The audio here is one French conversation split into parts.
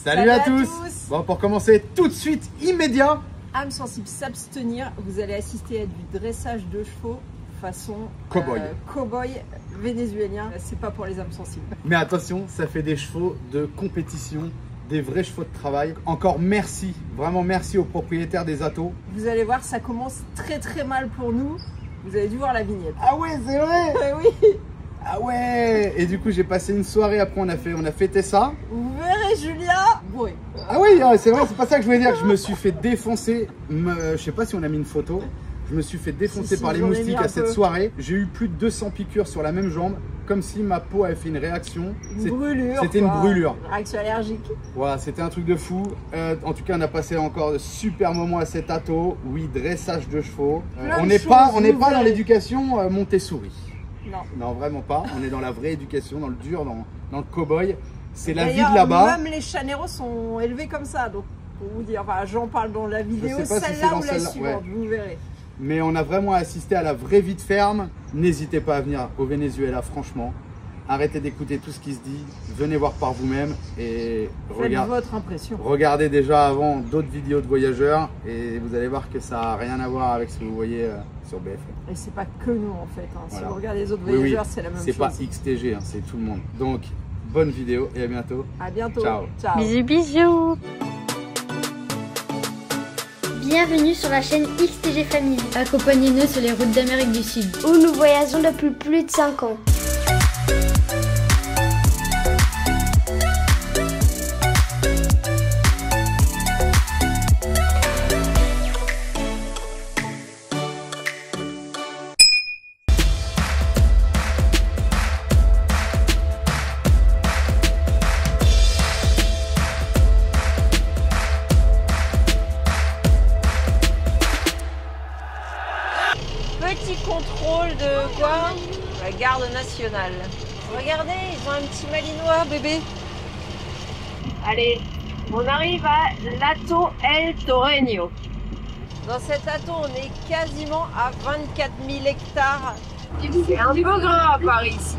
Salut à tous. Bon, pour commencer tout de suite, immédiat. Âme sensible s'abstenir, vous allez assister à du dressage de chevaux façon cow-boy vénézuélien. C'est pas pour les âmes sensibles. Mais attention, ça fait des chevaux de compétition, des vrais chevaux de travail. Encore merci, vraiment merci aux propriétaires des attos. Vous allez voir, ça commence très mal pour nous. Vous avez dû voir la vignette. Ah ouais, c'est vrai. Oui. Ah ouais. Et du coup, j'ai passé une soirée après, on a fêté ça. Vous verrez Julia. Oui. Ah oui, c'est vrai, c'est pas ça que je voulais dire. Je me suis fait défoncer. Je sais pas si on a mis une photo. Je me suis fait défoncer par les moustiques à cette soirée. J'ai eu plus de 200 piqûres sur la même jambe, comme si ma peau avait fait une réaction. Une brûlure. C'était une brûlure. Une réaction allergique. Voilà, c'était un truc de fou. En tout cas, on a passé encore de super moments à cet atto. Oui, dressage de chevaux. On n'est pas dans l'éducation Montessori. Non. Non, vraiment pas. On est dans la vraie éducation, dans le dur, dans le cow-boy. C'est la vie de là-bas. Même les chanéros sont élevés comme ça. Donc, pour vous dire, enfin, j'en parle dans la vidéo, celle-là ou la suivante, vous verrez. Mais on a vraiment assisté à la vraie vie de ferme. N'hésitez pas à venir au Venezuela, franchement. Arrêtez d'écouter tout ce qui se dit. Venez voir par vous-même et votre impression. Regardez déjà avant d'autres vidéos de voyageurs et vous allez voir que ça n'a rien à voir avec ce que vous voyez sur BFM. Et c'est pas que nous en fait. Hein. Voilà. Si vous regardez les autres voyageurs, c'est la même chose. C'est pas XTG, hein, c'est tout le monde. Donc, bonne vidéo et à bientôt. À bientôt. Ciao. Ciao. Bisous. Bienvenue sur la chaîne XTG Family. Accompagnez-nous sur les routes d'Amérique du Sud, où nous voyageons depuis plus de 5 ans. Petit contrôle de quoi? La garde nationale. Regardez, ils ont un petit malinois, bébé. Allez, on arrive à l'Atto El Torreño. Dans cet atto, on est quasiment à 24 000 hectares. C'est un peu gras à Paris ici.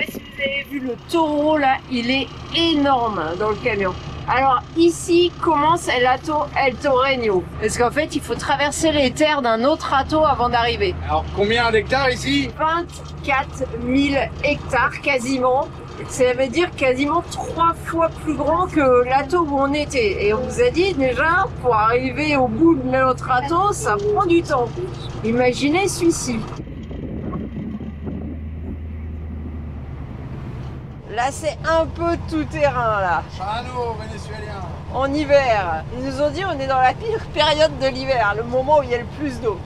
Si vous avez vu le taureau là, il est énorme dans le camion. Alors ici commence l'atto El Torreño. Parce qu'en fait il faut traverser les terres d'un autre atto avant d'arriver. Alors combien d'hectares ici? 24 000 hectares quasiment. Ça veut dire quasiment 3 fois plus grand que l'atto où on était. Et on vous a dit déjà, pour arriver au bout de notre atto, ça prend du temps. Imaginez celui-ci. Là, c'est un peu tout terrain, là. Chano, vénézuélien. En hiver. Ils nous ont dit on est dans la pire période de l'hiver, le moment où il y a le plus d'eau.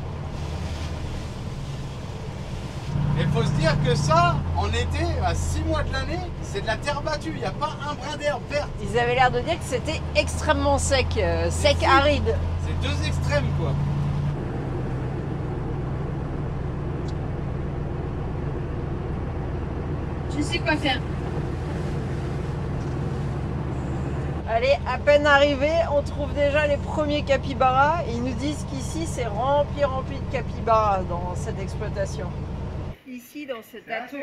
Il faut se dire que ça, en été, à 6 mois de l'année, c'est de la terre battue. Il n'y a pas un brin d'herbe verte. Ils avaient l'air de dire que c'était extrêmement sec, aride. C'est deux extrêmes, quoi. Je sais quoi faire. Allez, à peine arrivé, on trouve déjà les premiers capybaras et ils nous disent qu'ici c'est rempli de capybaras dans cette exploitation. Ici dans cet atto,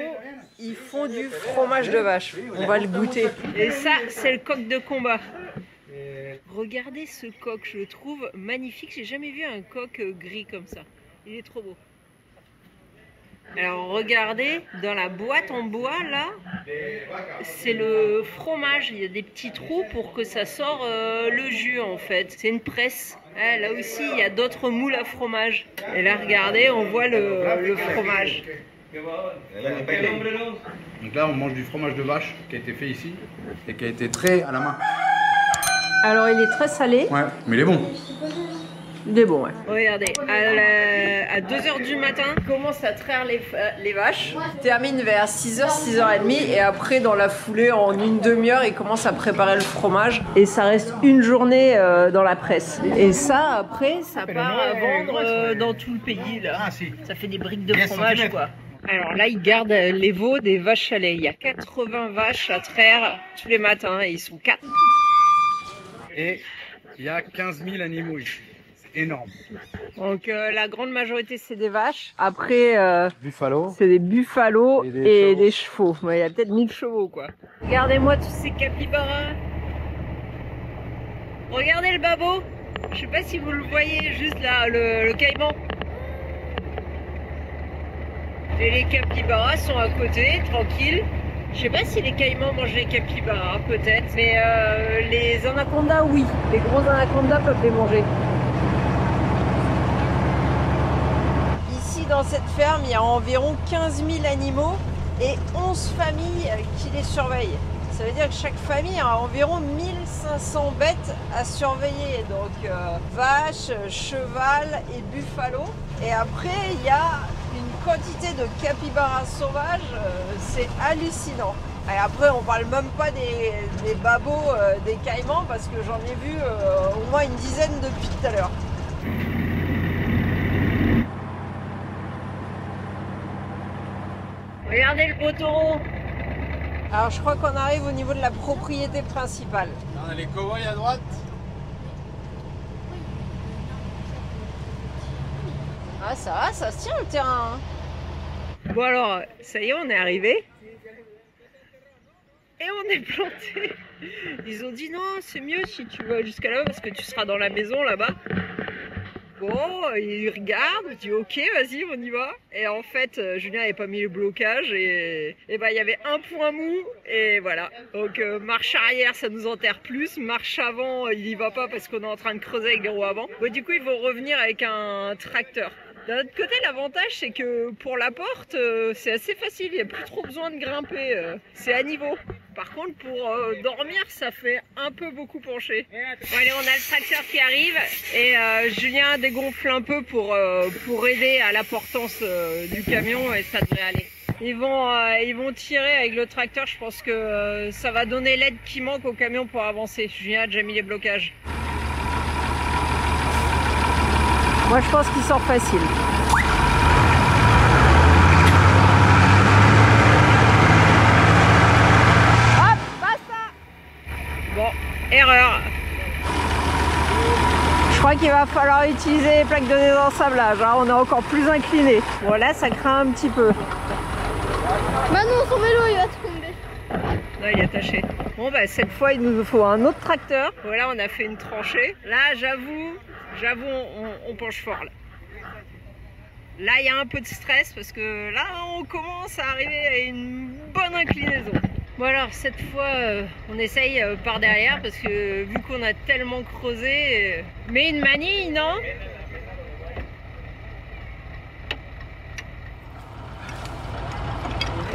ils font du fromage de vache. On va le goûter. Et ça, c'est le coq de combat. Regardez ce coq, je le trouve magnifique. J'ai jamais vu un coq gris comme ça. Il est trop beau. Alors regardez, dans la boîte en bois là, c'est le fromage, il y a des petits trous pour que ça sorte le jus en fait. C'est une presse. Ah, là aussi il y a d'autres moules à fromage. Et là regardez, on voit le fromage. Donc là on mange du fromage de vache qui a été fait ici et qui a été trait à la main. Alors il est très salé. Ouais, mais il est bon. Il est bon, ouais. Regardez, à 2h du matin, on commence à traire les vaches. Il termine vers 6h, 6h30 et après, dans la foulée, en une demi-heure, il commence à préparer le fromage. Et ça reste une journée dans la presse. Et ça, après, ça part à vendre dans tout le pays, là. Ça fait des briques de fromage, quoi. Alors là, ils gardent les veaux des vaches à lait. Il y a 80 vaches à traire tous les matins et ils sont 4. Et il y a 15 000 animaux ici. énorme. Donc la grande majorité c'est des vaches. Après Buffalo. c'est des buffalos Et des chevaux. Il y a peut-être 1000 chevaux quoi. Regardez-moi tous ces capybaras. Regardez le babo. Je sais pas si vous le voyez juste là, le caïman. Et les capybaras sont à côté, tranquilles. Je sais pas si les caïmans mangent les capybaras, peut-être. Mais les anacondas, oui. Les gros anacondas peuvent les manger. Ici, dans cette ferme, il y a environ 15 000 animaux et 11 familles qui les surveillent. Ça veut dire que chaque famille a environ 1500 bêtes à surveiller. Donc vaches, cheval et buffalo. Et après, il y a une quantité de capybaras sauvages, c'est hallucinant. Et après, on parle même pas des babos, des caïmans, parce que j'en ai vu au moins une dizaine depuis tout à l'heure. Regardez le beau taureau. Alors je crois qu'on arrive au niveau de la propriété principale. Là, on a les cow-boys à droite. Ah ça va, ça se tient le terrain. Bon alors, ça y est, on est arrivé. Et on est planté. Ils ont dit non, c'est mieux si tu vas jusqu'à là parce que tu seras dans la maison là-bas. Bon, il regarde, il dit ok, vas-y, on y va. Et en fait, Julien n'avait pas mis le blocage et ben il y avait un point mou et voilà. Donc marche arrière, ça nous enterre plus. Marche avant, il y va pas parce qu'on est en train de creuser avec des roues avant. Bon, du coup, ils vont revenir avec un tracteur. D'un autre côté, l'avantage, c'est que pour la porte, c'est assez facile. Il n'y a plus trop besoin de grimper. C'est à niveau. Par contre, pour dormir, ça fait un peu beaucoup pencher. Bon, allez, on a le tracteur qui arrive et Julien dégonfle un peu pour aider à la portance du camion et ça devrait aller. Ils vont tirer avec le tracteur. Je pense que ça va donner l'aide qui manque au camion pour avancer. Julien a déjà mis les blocages. Moi, je pense qu'il sort facile. Hop, basta. Bon, erreur. Je crois qu'il va falloir utiliser les plaques de désensablage. Hein. On est encore plus incliné. Bon, là, ça craint un petit peu. Bah non, son vélo, il va tomber. Non, il est attaché. Bon, bah, cette fois, il nous faut un autre tracteur. Voilà, on a fait une tranchée. Là, j'avoue, on penche fort, là. Là, il y a un peu de stress parce que là, on commence à arriver à une bonne inclinaison. Bon alors, cette fois, on essaye par derrière parce que vu qu'on a tellement creusé... Mais une manille, non?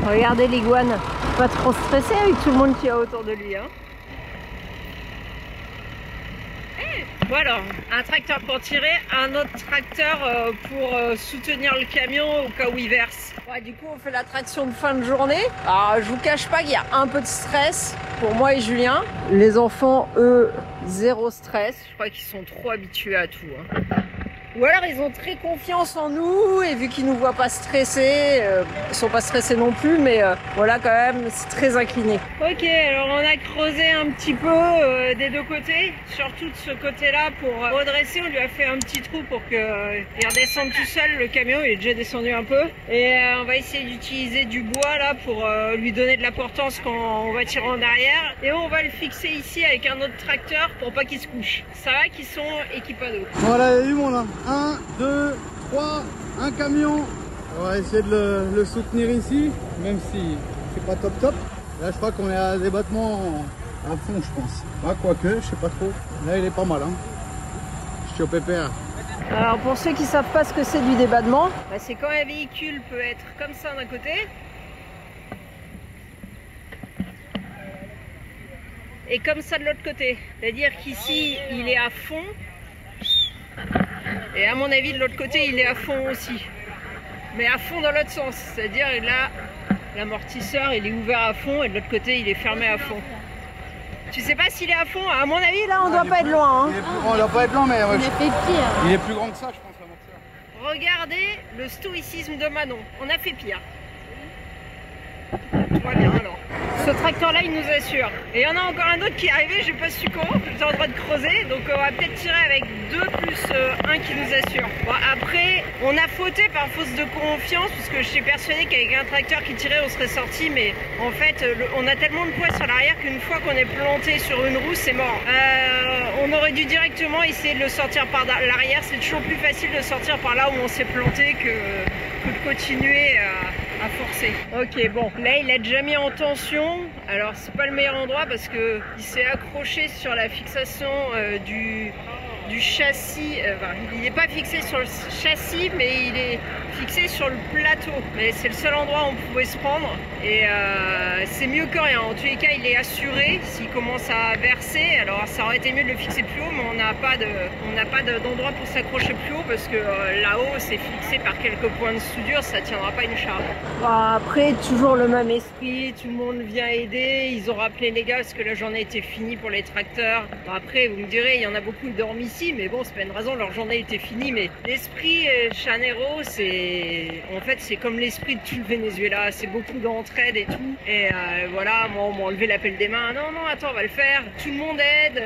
Regardez l'iguane. Pas trop stressé avec tout le monde qui est autour de lui, hein. Bon alors, un tracteur pour tirer, un autre tracteur pour soutenir le camion au cas où il verse. Ouais, du coup, on fait la traction de fin de journée. Alors, je vous cache pas qu'il y a un peu de stress pour moi et Julien. Les enfants, eux, zéro stress. Je crois qu'ils sont trop habitués à tout. Hein. Ou alors ils ont très confiance en nous et vu qu'ils nous voient pas stressés, ils sont pas stressés non plus, mais voilà quand même c'est très incliné. Ok, alors on a creusé un petit peu des deux côtés, surtout de ce côté-là pour redresser. On lui a fait un petit trou pour qu'il redescende tout seul. Le camion il est déjà descendu un peu et on va essayer d'utiliser du bois là pour lui donner de la portance quand on va tirer en arrière et on va le fixer ici avec un autre tracteur pour pas qu'il se couche. Ça va qu'ils sont équipés. Voilà, il y a du monde là. 1, 2, 3, un camion. On va essayer de le soutenir ici, même si c'est pas top top. Là je crois qu'on est à des battements à fond je pense. Ah quoique, je sais pas trop. Là il est pas mal hein. Je suis au pépère. Alors pour ceux qui savent pas ce que c'est du débattement, bah c'est quand un véhicule peut être comme ça d'un côté et comme ça de l'autre côté. C'est-à-dire qu'ici il est à fond. Et à mon avis de l'autre côté il est à fond aussi. Mais à fond dans l'autre sens. C'est-à-dire là l'amortisseur il est ouvert à fond et de l'autre côté il est fermé à fond. Tu sais pas s'il est à fond. À mon avis là on doit pas être loin. Hein. On doit pas être loin mais On a fait pire. il est plus grand que ça je pense l'amortisseur. Regardez le stoïcisme de Manon. On a fait pire. Tout va bien alors. Ce tracteur-là, il nous assure. Et il y en a encore un autre qui est arrivé, j'ai pas su comment, j'étais en train de creuser, donc on va peut-être tirer avec 2 plus 1 qui nous assure. Bon, après, on a fauté par faute de confiance, parce que je suis persuadée qu'avec un tracteur qui tirait, on serait sorti, mais en fait, on a tellement de poids sur l'arrière qu'une fois qu'on est planté sur une roue, c'est mort. On aurait dû directement essayer de le sortir par l'arrière, c'est toujours plus facile de sortir par là où on s'est planté que de continuer à forcer. Ok, bon, là il a déjà mis en tension. Alors c'est pas le meilleur endroit parce que il s'est accroché sur la fixation du châssis. Il n'est pas fixé sur le châssis, mais il est fixé sur le plateau. Mais c'est le seul endroit où on pouvait se prendre. Et c'est mieux que rien. En tous les cas, il est assuré. S'il commence à verser, alors ça aurait été mieux de le fixer plus haut, mais on n'a pas d'endroit pour s'accrocher plus haut parce que là-haut, c'est fixé par quelques points de soudure. Ça tiendra pas une charge. Bon, après, toujours le même esprit. Tout le monde vient aider. Ils ont rappelé les gars parce que la journée était finie pour les tracteurs. Bon, après, vous me direz, il y en a beaucoup qui dorment ici, mais bon, c'est pas une raison. Leur journée était finie. Mais l'esprit Chanero, en fait, c'est comme l'esprit de tout le Venezuela. C'est beaucoup d'entraide et tout. Et voilà, moi, on m'a enlevé l'appel des mains. Non, non, attends, on va le faire. Tout le monde aide.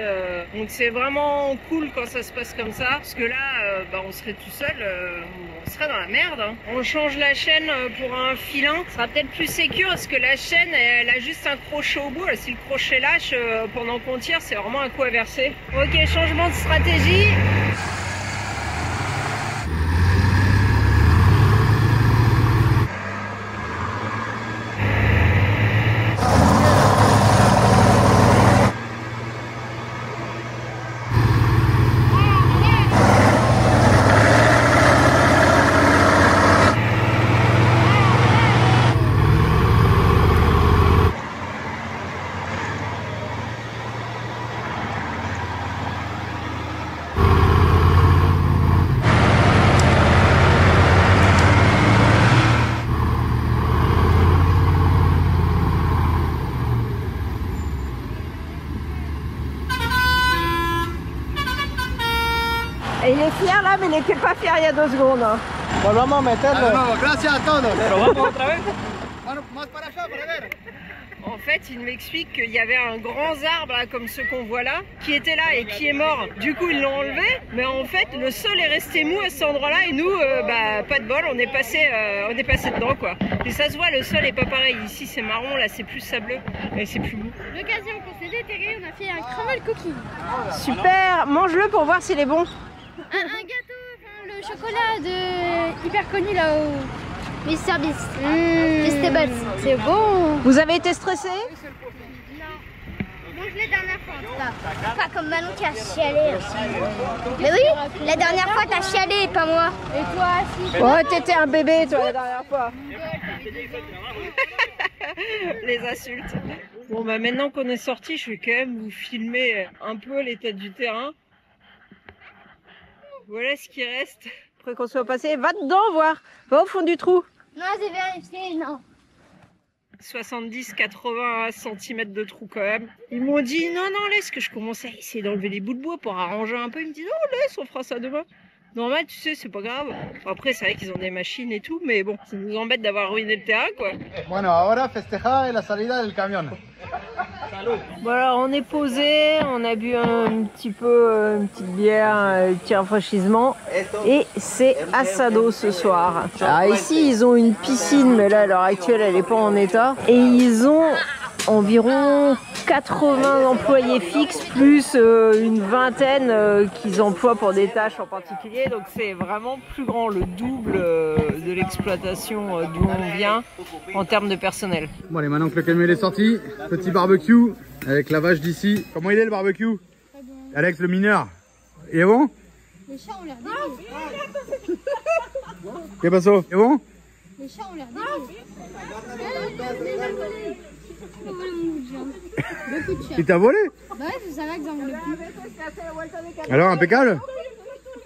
Donc, c'est vraiment cool quand ça se passe comme ça. Parce que là, on serait tout seul. On serait dans la merde. Hein. On change la chaîne pour un filin. Ce sera peut-être plus sécure parce que la chaîne, elle a juste un crochet au bout. Alors, si le crochet lâche pendant qu'on tire, c'est vraiment un coup à verser. Ok, changement de stratégie. Et il est fier là, mais il n'était pas fier il y a 2 secondes. Hein. Volvamos a meterlo. Gracias a todos. Pero vamos otra vez. Más para allá, para ver. En fait, il m'explique qu'il y avait un grand arbre là, comme ceux qu'on voit là, qui était là et qui est mort. Du coup, ils l'ont enlevé, mais en fait, le sol est resté mou à cet endroit-là et nous, pas de bol, on est passé dedans quoi. Et ça se voit, le sol est pas pareil. Ici, c'est marron, là, c'est plus sableux et c'est plus mou. L'occasion qu'on s'est déterré, on a fait un crumble cookie. Super, mange-le pour voir s'il est bon. Un gâteau, enfin, le chocolat hyper connu là au Mr Beast. Vegetables, c'est bon. Vous avez été stressé? Non. Bon, je l'ai dernière fois. Pas comme Manon qui a chialé. Mais oui, la dernière fois t'as chialé, pas moi. Et toi aussi. Ouais, t'étais un bébé toi la dernière fois. Les insultes. Bon bah maintenant qu'on est sorti, je vais quand même vous filmer un peu l'état du terrain. Voilà ce qui reste. Après qu'on soit passé, va dedans voir. Va au fond du trou. Non, j'ai vérifié, non. 70-80 cm de trou quand même. Ils m'ont dit non, laisse, que je commençais à essayer d'enlever les bouts de bois pour arranger un peu. Ils me disent non, laisse, on fera ça demain. Normal, tu sais, c'est pas grave. Après, c'est vrai qu'ils ont des machines et tout, mais bon, ça nous embête d'avoir ruiné le terrain, quoi. Bueno, ahora festejar la salida del camión. Voilà, on est posé, on a bu un petit peu, une petite bière, un petit rafraîchissement, et c'est asado ce soir. Alors ici, ils ont une piscine, mais là, à l'heure actuelle, elle n'est pas en état, et ils ont environ 80 employés fixes plus une vingtaine qu'ils emploient pour des tâches en particulier, donc c'est vraiment plus grand, le double de l'exploitation d'où on vient en termes de personnel. Bon allez, maintenant que le camion est sorti, petit barbecue avec la vache d'ici. Comment il est le barbecue? Alex le mineur, il est bon? Les chats ont l'air débiles. Qu'est-ce que c'est? Il est bon? Les chats ont l'air débiles. Il t'a volé? Bah ouais, c'est ça là que j'en voulais plus. Alors, impeccable?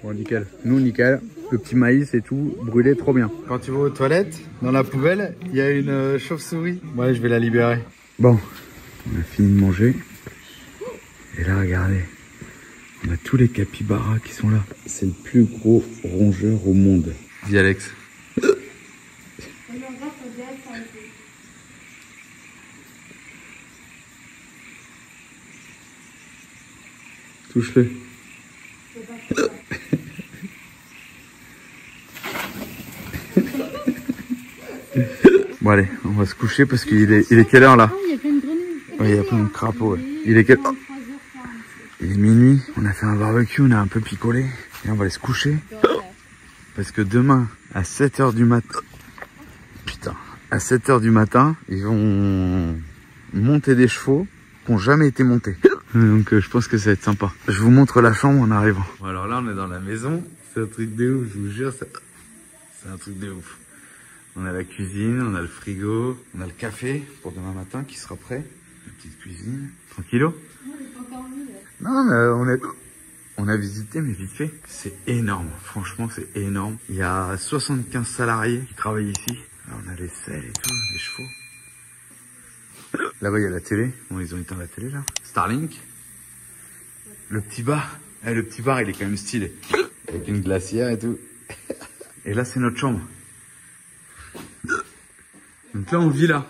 Bon, nickel. Nous, nickel. Le petit maïs et tout, brûlé trop bien. Quand tu vas aux toilettes, dans la poubelle, il y a une chauve-souris. Ouais, je vais la libérer. Bon, on a fini de manger. Et là, regardez. On a tous les capybaras qui sont là. C'est le plus gros rongeur au monde. Dis Alex. Touche-le. Bon allez, on va se coucher parce qu'il est quelle heure là? Il y a plein de grenouilles. Ouais, il y a plein de crapauds. Ouais. Il est quelle heure? Il est minuit, on a fait un barbecue, on a un peu picolé. Et on va aller se coucher. Parce que demain, à 7h du matin... Putain, à 7h du matin, ils vont monter des chevaux qui n'ont jamais été montés. Donc je pense que ça va être sympa. Je vous montre la chambre en arrivant. Bon, alors là, on est dans la maison. C'est un truc de ouf, je vous jure. C'est un truc de ouf. On a la cuisine, on a le frigo, on a le café pour demain matin qui sera prêt. La petite cuisine. Tranquillo? Non, mais on a visité, mais vite fait. C'est énorme. Franchement, c'est énorme. Il y a 75 salariés qui travaillent ici. Là, on a les selles et tout, les chevaux. Là-bas, il y a la télé. Bon, ils ont éteint la télé, là. Starlink. Le petit bar. Le petit bar, il est quand même stylé. Avec une glacière et tout. Et là, c'est notre chambre. Donc là, on vit là.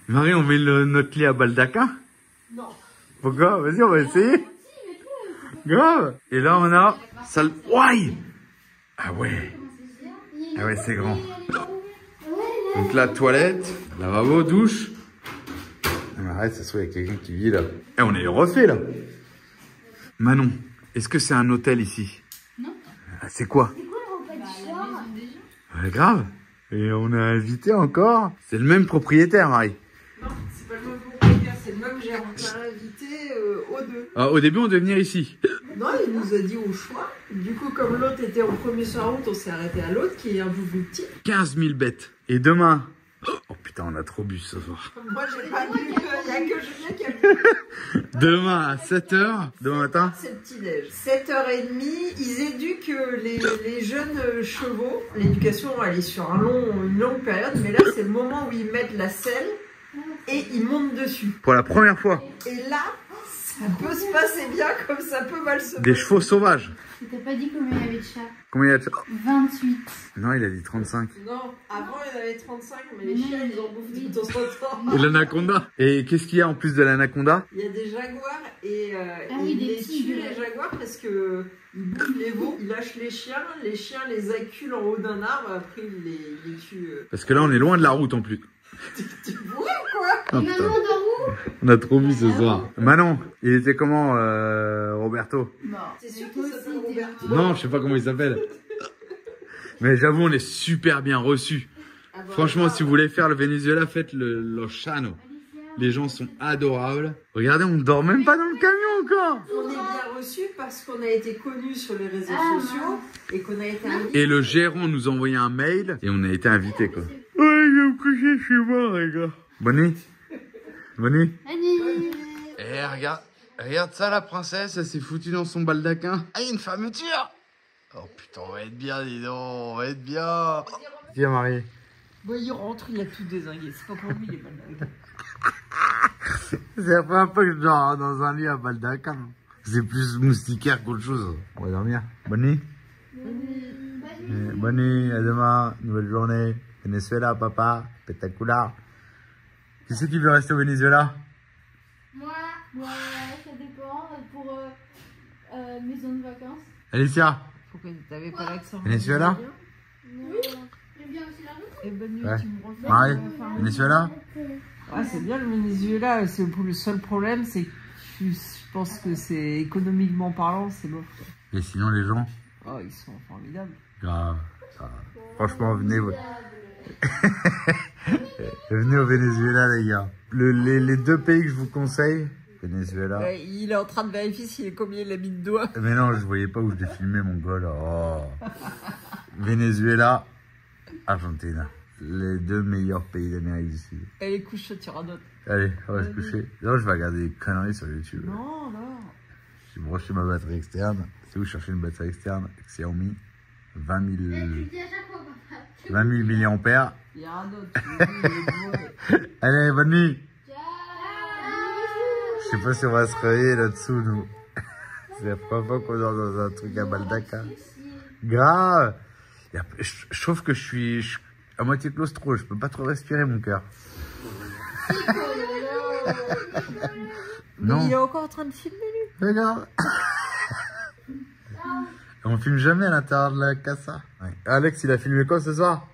Marie, on met notre lit à baldaquin? Non. Pourquoi? Vas-y, on va essayer. Grave. Et là, on a salle... Ouais. Ah ouais. Ah ouais, c'est grand. Donc là, toilette, lavabo, douche. Arrête, ça se trouve, il y a quelqu'un qui vit là. Et on est refait là. Manon, est-ce que c'est un hôtel ici? Non. Ah, c'est quoi? C'est quoi le repas du soir? Ouais, grave. Et on a invité encore. C'est le même propriétaire, Marie. Non, c'est pas le même propriétaire, c'est le même gérant. On a invité aux deux. Ah, au début, on devait venir ici. Non, il nous a dit au choix. Du coup, comme l'autre était en premier sur la route, on s'est arrêté à l'autre qui est un peu plus petit. 15 000 bêtes. Et demain... Oh putain, on a trop bu ce soir. Moi, j'ai pas bu, il n'y a que Julien qui a bu. Demain à 7h, demain matin. C'est le petit-déj. 7h30, ils éduquent les jeunes chevaux. L'éducation, elle est sur une longue période, mais là, c'est le moment où ils mettent la selle et ils montent dessus. Pour la première fois. Et là, ça peut se passer bien comme ça peut mal se passer. Des chevaux sauvages. Tu t'as pas dit combien il y avait de chats? Combien il y a de chats? 28. Non, il a dit 35. Non, avant il y en avait 35, mais les chiens ils en bouffent de temps en temps. Et l'anaconda. Et qu'est-ce qu'il y a en plus de l'anaconda? Il y a des jaguars et oui, ils des les tigres. tuent les jaguars parce que ils bouffent les veaux, ils lâchent les chiens les acculent en haut d'un arbre, après ils les tuent. Parce que là, on est loin de la route en plus. Tu bourrais ou quoi? Oh, putain. On a trop bu ce soir. Manon, il était comment, Roberto? C'est sûr qu'il s'appelle Roberto. Non, je sais pas comment il s'appelle. Mais j'avoue, on est super bien reçus. Ah bah, Franchement, si vous voulez faire le Venezuela, faites le Chano. Les gens sont adorables. Regardez, on dort même pas dans le camion encore. On est bien reçus parce qu'on a été connus sur les réseaux sociaux et qu'on a été invités. Et le gérant nous a envoyé un mail et on a été invités, quoi. Ouais, je vais me coucher, je suis mort, les gars. Bonne nuit. Bonne nuit. Eh, regarde ça, la princesse, elle s'est foutue dans son baldaquin. Ah, il y a une fermeture. Oh putain, on va être bien, dis donc, on va être bien. Viens, Marie. Bon, il rentre, il a tout dézingué. C'est pas pour lui, les baldaquins. C'est la première fois que je dors dans un lit à baldaquin. C'est plus moustiquaire qu'autre chose. On va dormir. Bonne nuit. Bonne nuit, à demain, nouvelle journée. Venezuela, papa, pétacula. Qui c'est qui veut rester au Venezuela? Moi, ça dépend. Pour maison de vacances. Alicia. Pourquoi t'avais pas l'accent? Venezuela? Oui. J'aime bien aussi la route. Et bonne nuit, Ouais. tu me refais. Marie, Venezuela? Ah, c'est bien le Venezuela. Le seul problème, c'est que je pense que c'est économiquement parlant, c'est bof. Et sinon, les gens? Oh, ils sont formidables. Grave. Franchement, venez. Venez au Venezuela, les gars. Les deux pays que je vous conseille, Venezuela. Il est en train de vérifier combien il a mis de doigts. Mais non, je voyais pas où je l'ai filmé, mon gars, là. Oh. Venezuela, Argentine. Les deux meilleurs pays d'Amérique du Sud. Allez, couche, tu radotes. Allez, on va se coucher. Là, je vais regarder des conneries sur YouTube. Non. J'ai branché ma batterie externe. C'est où chercher une batterie externe? Xiaomi. 20 000 milliampères. Il y a un autre. Allez, bonne nuit. Je sais pas si on va se réveiller là-dessous, nous. C'est la première fois qu'on dort dans un truc à baldaquin. Grave. Je trouve que je suis à moitié claustro. Je peux pas trop respirer, mon cœur. Non. Il est encore en train de filmer, lui. Regarde. On filme jamais à l'intérieur de la casa. Ouais. Alex, il a filmé quoi ce soir?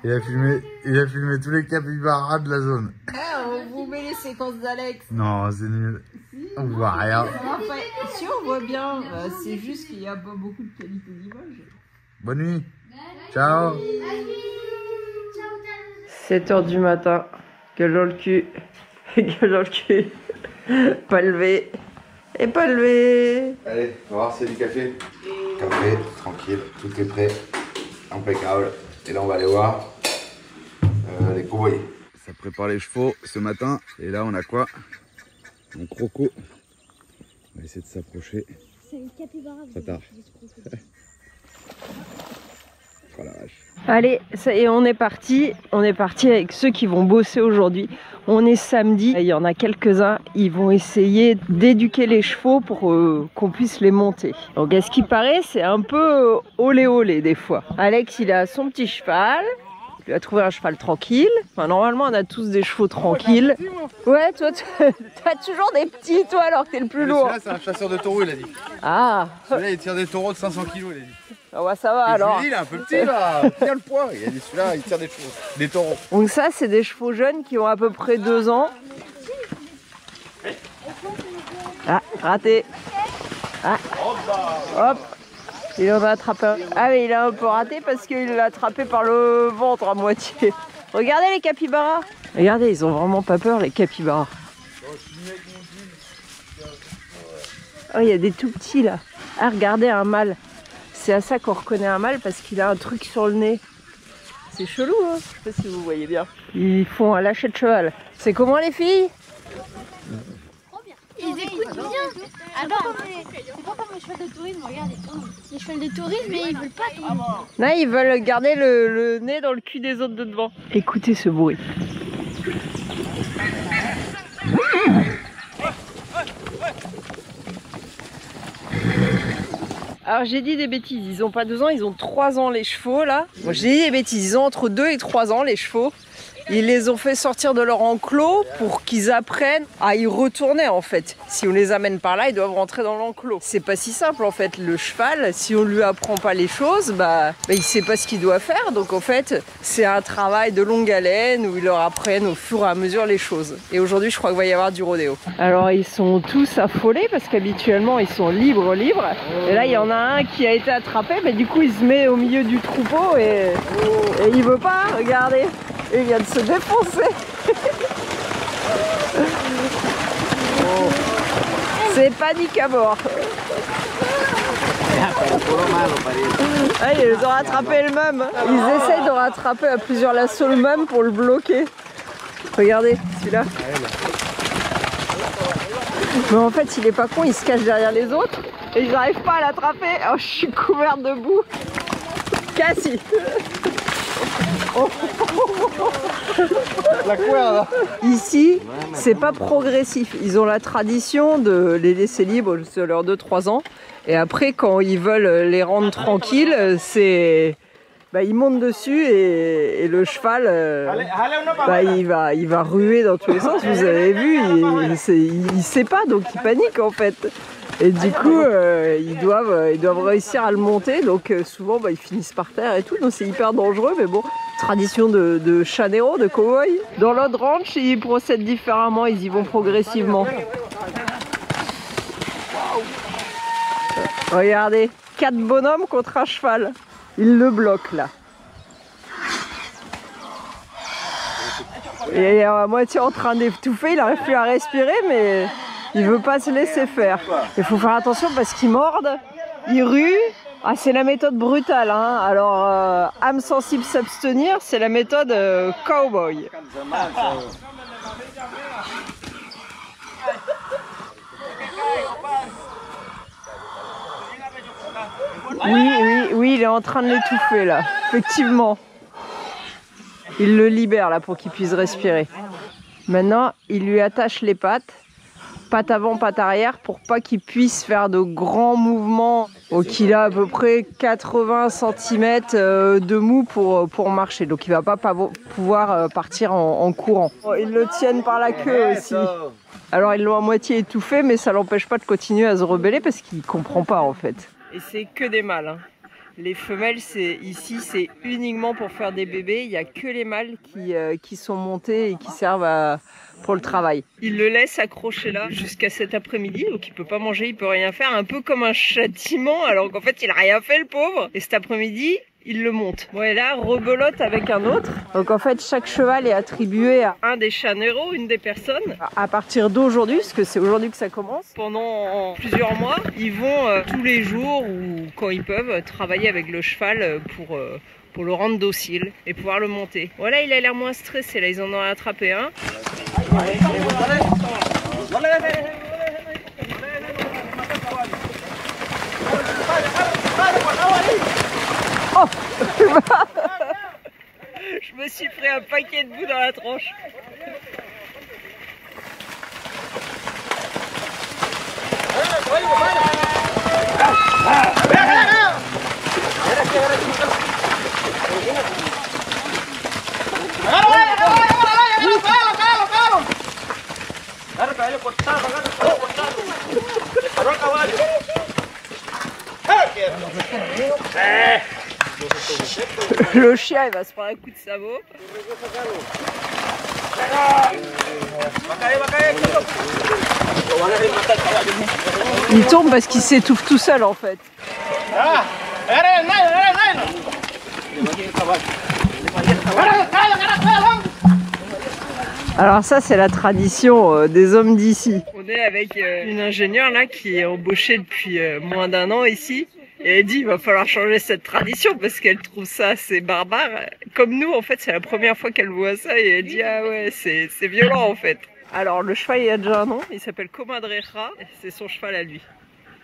Il a filmé tous les capybaras de la zone. On vous met les séquences d'Alex. Non, c'est nul. On voit rien. Si on voit bien, c'est juste qu'il n'y a pas beaucoup de qualité d'image. Bonne nuit. Ciao. 7h du matin. Gueule dans le cul. Gueule dans le cul. Pas levé. Et pas levé. Allez, on va voir s'il y a du café. Café, tranquille, tout est prêt. Impeccable. Et là, on va aller voir les cowboys. Ça prépare les chevaux ce matin. Et là, on a quoi? Un croco. On va essayer de s'approcher. C'est une capybara. Ça tard. Oh la vache. Allez, ça y est, on est parti. On est parti avec ceux qui vont bosser aujourd'hui. On est samedi. Il y en a quelques-uns. Ils vont essayer d'éduquer les chevaux pour qu'on puisse les monter. Donc, à ce qui paraît, c'est un peu olé olé des fois. Alex, il a son petit cheval. Il a trouvé un cheval tranquille. Enfin, normalement, on a tous des chevaux tranquilles. Ouais, toi, t'as toujours des petits, toi, alors que t'es le plus lourd. Celui-là, c'est un chasseur de taureaux, il a dit. Ah. Celui-là, il tire des taureaux de 500 kg, il a dit. Ah ouais, ça va alors. Il est un peu petit là, tiens le poids. Il a dit celui-là, il tire des taureaux. Donc ça, c'est des chevaux jeunes qui ont à peu près 2 ans. Ah, raté. Ah, hop. Il en a attrapé un. Ah mais il a un peu raté parce qu'il l'a attrapé par le ventre à moitié. Regardez les capybaras. Regardez, ils ont vraiment pas peur les capybaras. Oh, il y a des tout petits là. Ah, regardez un mâle. C'est à ça qu'on reconnaît un mâle parce qu'il a un truc sur le nez. C'est chelou, hein. Je sais pas si vous voyez bien. Ils font un lâcher de cheval. C'est comment les filles? Ils écoutent bien. C'est pas comme les chevaux de tourisme, regardez. Les chevaux de tourisme, mais ils veulent pas tourner. Là, ils veulent garder le nez dans le cul des autres de devant. Écoutez ce bruit. Alors j'ai dit des bêtises, ils ont pas 2 ans, ils ont 3 ans les chevaux là. Moi j'ai dit des bêtises, ils ont entre 2 et 3 ans les chevaux. Ils les ont fait sortir de leur enclos pour qu'ils apprennent à y retourner en fait. Si on les amène par là, ils doivent rentrer dans l'enclos. C'est pas si simple en fait. Le cheval, si on lui apprend pas les choses, il sait pas ce qu'il doit faire. Donc en fait, c'est un travail de longue haleine où ils leur apprennent au fur et à mesure les choses. Et aujourd'hui, je crois qu'il va y avoir du rodéo. Alors ils sont tous affolés parce qu'habituellement, ils sont libres. Et là, il y en a un qui a été attrapé, mais du coup, il se met au milieu du troupeau et il veut pas, regardez. Il vient de se défoncer. C'est panique à bord. Ah, ils les ont rattrapés le même. Ils essayent de rattraper à plusieurs lassos le même pour le bloquer. Regardez, celui-là. Mais en fait, il est pas con, il se cache derrière les autres et ils n'arrivent pas à l'attraper. Oh, je suis couverte de boue. Cassie. La couenne. Ici, c'est pas progressif. Ils ont la tradition de les laisser libres sur leurs 2-3 ans. Et après, quand ils veulent les rendre tranquilles, c'est... ils montent dessus et le cheval, il va ruer dans tous les sens. Vous avez vu, il sait pas, donc il panique en fait. Et du coup, ils doivent réussir à le monter. Donc souvent, ils finissent par terre et tout. Donc c'est hyper dangereux. Mais bon, tradition de chanero, de cow-boy. Dans l'autre ranch, ils procèdent différemment. Ils y vont progressivement. Regardez, 4 bonhommes contre un cheval. Ils le bloquent là. Il est à moitié en train d'étouffer. Il n'arrive plus à respirer, mais... il veut pas se laisser faire. Il faut faire attention parce qu'ils mordent, ils ruent. Ah, c'est la méthode brutale, hein. Alors, âme sensible s'abstenir, c'est la méthode cowboy. Oui, il est en train de l'étouffer là, effectivement. Il le libère là pour qu'il puisse respirer. Maintenant, il lui attache les pattes. Patte avant, patte arrière pour pas qu'il puisse faire de grands mouvements. Donc il a à peu près 80 cm de mou pour marcher. Donc il va pas pouvoir partir en courant. Ils le tiennent par la queue aussi. Alors ils l'ont à moitié étouffé, mais ça l'empêche pas de continuer à se rebeller parce qu'il comprend pas en fait. Et c'est que des mâles. Hein. Les femelles, ici, c'est uniquement pour faire des bébés. Il n'y a que les mâles qui sont montés et qui servent pour le travail. Il le laisse accroché là jusqu'à cet après-midi, donc il peut pas manger, il peut rien faire, un peu comme un châtiment, alors qu'en fait il a rien fait le pauvre. Et cet après-midi, il le monte. Bon, et là, rebelote avec un autre. Donc en fait, chaque cheval est attribué à un des chaneros, une des personnes. À partir d'aujourd'hui, parce que c'est aujourd'hui que ça commence, pendant plusieurs mois, ils vont tous les jours ou quand ils peuvent travailler avec le cheval pour le rendre docile et pouvoir le monter. Voilà, il a l'air moins stressé, là ils en ont attrapé un. Oh. Je me suis pris un paquet de boue dans la tronche. Le chien il va se prendre un coup de sabot. Il tombe parce qu'il s'étouffe tout seul en fait. Alors ça c'est la tradition des hommes d'ici. On est avec une ingénieure là qui est embauchée depuis moins d'1 an ici. Et elle dit il va falloir changer cette tradition parce qu'elle trouve ça assez barbare. Comme nous en fait c'est la première fois qu'elle voit ça et elle dit ah ouais c'est violent en fait. Alors le cheval il a déjà un nom, il s'appelle Comadreja, c'est son cheval à lui.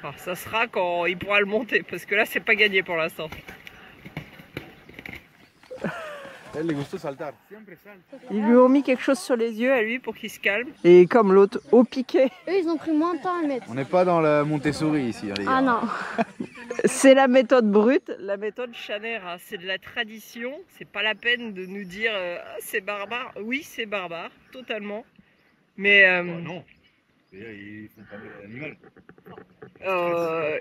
Alors ça sera quand il pourra le monter parce que là c'est pas gagné pour l'instant. Ils lui ont mis quelque chose sur les yeux à lui pour qu'il se calme. Et comme l'autre au piquet. Eux ils ont pris moins de temps à le mettre. On n'est pas dans la Montessori ici, les gars. Ah non. C'est la méthode brute, la méthode chanera. C'est de la tradition. C'est pas la peine de nous dire c'est barbare. Oui, c'est barbare, totalement. Mais non. Ils font pas de l'animal.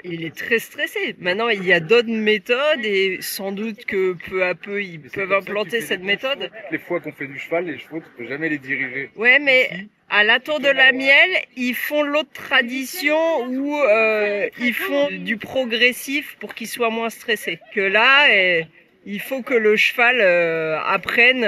Il est très stressé. Maintenant, il y a d'autres méthodes et sans doute que peu à peu, ils peuvent implanter cette méthode. Les fois qu'on fait du cheval, les chevaux, tu peux jamais les diriger. Ouais, mais à la Tour de la Miel, ils font l'autre tradition où ils font du progressif pour qu'ils soient moins stressés. Que là, il faut que le cheval apprenne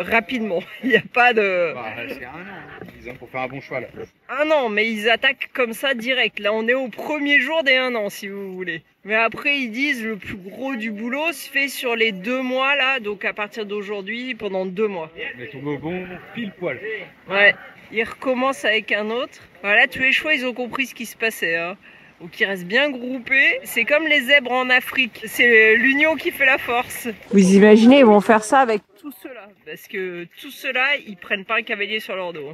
rapidement. Il n'y a pas de... Bah, c'est 1 an, hein, disons, pour faire un bon cheval. 1 an, mais ils attaquent comme ça direct. Là, on est au premier jour des 1 an, si vous voulez. Mais après, ils disent le plus gros du boulot se fait sur les 2 mois, là. Donc, à partir d'aujourd'hui, pendant 2 mois. Mais tombe au bon pile poil. Ouais. Ils recommencent avec un autre. Voilà, tous les chevaux, ils ont compris ce qui se passait, hein. Donc ils restent bien groupés. C'est comme les zèbres en Afrique. C'est l'union qui fait la force. Vous imaginez, ils vont faire ça avec tout cela. Parce que tout cela, ils prennent pas un cavalier sur leur dos.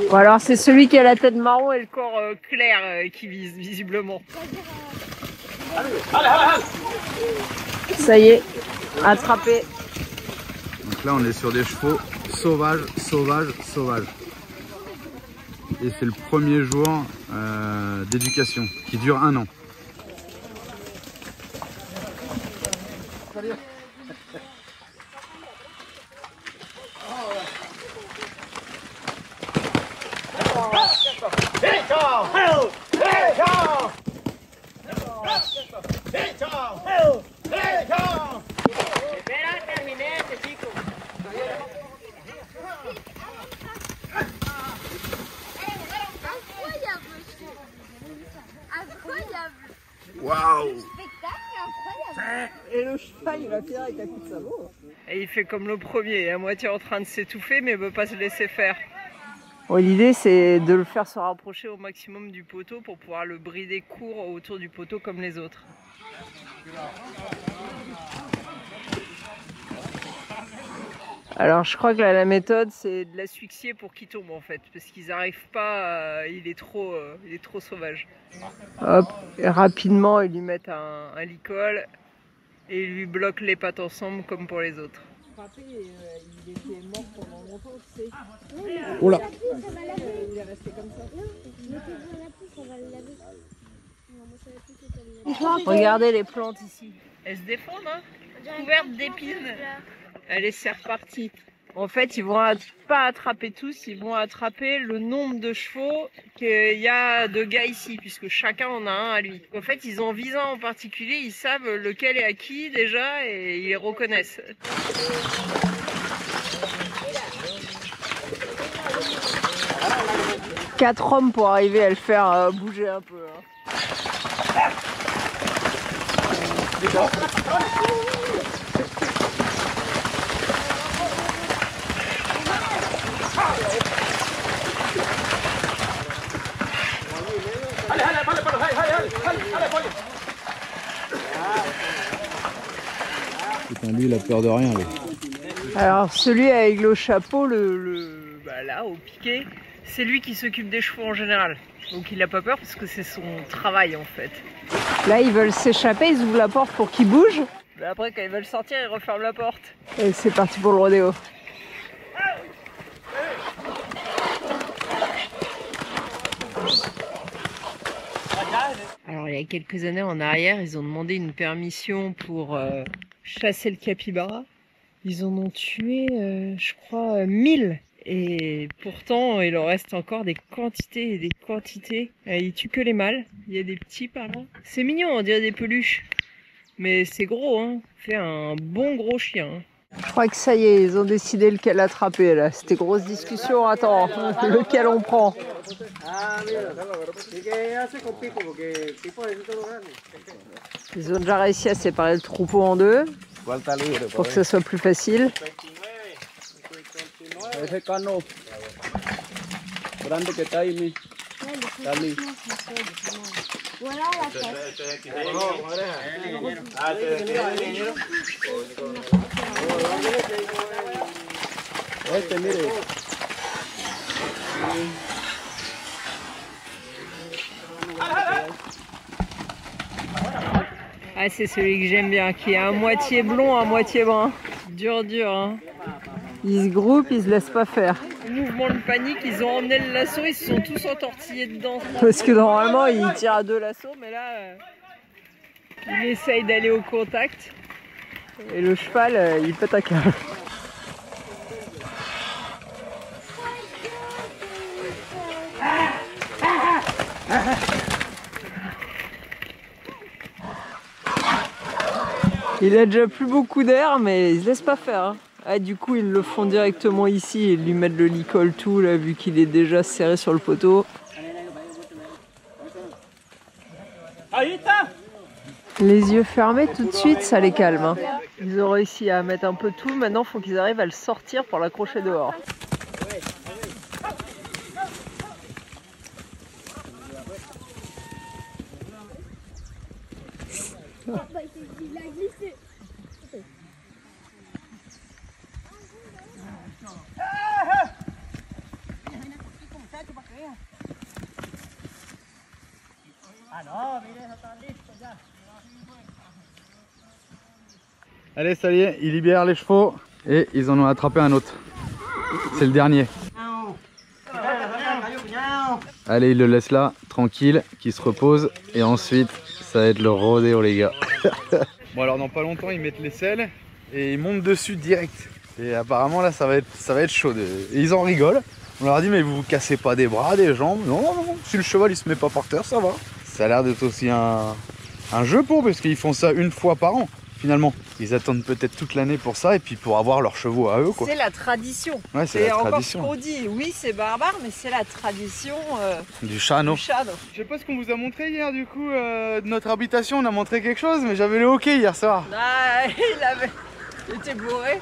Bon alors c'est celui qui a la tête marron et le corps clair qui vise visiblement. Ça y est, attrapé. Donc là on est sur des chevaux sauvages. Et c'est le premier jour d'éducation qui dure 1 an. Waouh! Et le cheval il va finir avec un coup de sabot. Et il fait comme le premier, à moitié en train de s'étouffer mais il ne veut pas se laisser faire. Bon, l'idée c'est de le faire se rapprocher au maximum du poteau pour pouvoir le brider court autour du poteau comme les autres. Alors je crois que là, la méthode c'est de l'asphyxier pour qu'il tombe en fait, parce qu'ils n'arrivent pas, il est trop sauvage. Hop, et rapidement ils lui mettent un licol Et il lui bloque les pattes ensemble comme pour les autres. Il était mort pendant longtemps, tu sais. Oh là. Il est resté comme ça. Regardez les plantes ici. Elles se défendent, hein, couvertes d'épines. Allez, c'est reparti. En fait, ils vont pas attraper tous, ils vont attraper le nombre de chevaux qu'il y a de gars ici, puisque chacun en a un à lui. En fait, ils ont visé un en particulier, ils savent lequel est à qui déjà et ils les reconnaissent. Quatre hommes pour arriver à le faire bouger un peu. Hein. Putain, lui, il a peur de rien, lui. Alors celui avec le chapeau, là au piquet, c'est lui qui s'occupe des chevaux en général. Donc il n'a pas peur parce que c'est son travail en fait. Là ils veulent s'échapper, ils ouvrent la porte pour qu'ils bougent. Mais après quand ils veulent sortir, ils referment la porte. Et c'est parti pour le rodéo. Alors il y a quelques années en arrière, ils ont demandé une permission pour chasser le capybara. Ils en ont tué, je crois, 1000. Et pourtant, il en reste encore des quantités et des quantités. Ils tuent que les mâles. Il y a des petits par là. C'est mignon, on dirait des peluches. Mais c'est gros, hein. C'est un bon gros chien. Je crois que ça y est, ils ont décidé lequel attraper là. C'était grosse discussion. Attends, lequel on prend? Ils ont déjà réussi à séparer le troupeau en deux pour que ce soit plus facile. Voilà la tête. Ah, c'est celui que j'aime bien, qui est à moitié blond, à moitié brun. Dur, hein. Ils se groupent, ils se laissent pas faire. Mouvement de panique, ils ont emmené le lasso, ils se sont tous entortillés dedans. Parce que normalement, ils tirent à 2 lassos, mais là, il essaye d'aller au contact. Et le cheval, il pète un câble. Il a déjà plus beaucoup d'air, mais il se laisse pas faire. Hein. Ah, du coup, ils le font directement ici et lui mettent le licol tout, là, vu qu'il est déjà serré sur le poteau. Les yeux fermés, tout de suite, ça les calme. Hein. Ils ont réussi à mettre un peu tout. Maintenant, il faut qu'ils arrivent à le sortir pour l'accrocher dehors. Allez, ça y est, ils libèrent les chevaux et ils en ont attrapé un autre. C'est le dernier. Allez, ils le laissent là, tranquille, qu'il se repose et ensuite ça va être le rodéo les gars. Bon alors dans pas longtemps ils mettent les selles et ils montent dessus direct. Et apparemment là ça va être chaud. Et ils en rigolent. On leur a dit mais vous cassez pas des bras, des jambes. Non, si le cheval il se met pas par terre ça va. Ça a l'air d'être aussi un jeu pour parce qu'ils font ça une fois par an. Finalement, ils attendent peut-être toute l'année pour ça et puis pour avoir leurs chevaux à eux quoi. C'est la tradition. Ouais, c'est la tradition. Encore ce qu'on dit, oui c'est barbare mais c'est la tradition du chano. Je sais pas ce qu'on vous a montré hier du coup de notre habitation, on a montré quelque chose mais j'avais le hockey hier soir. Ah, il était bourré.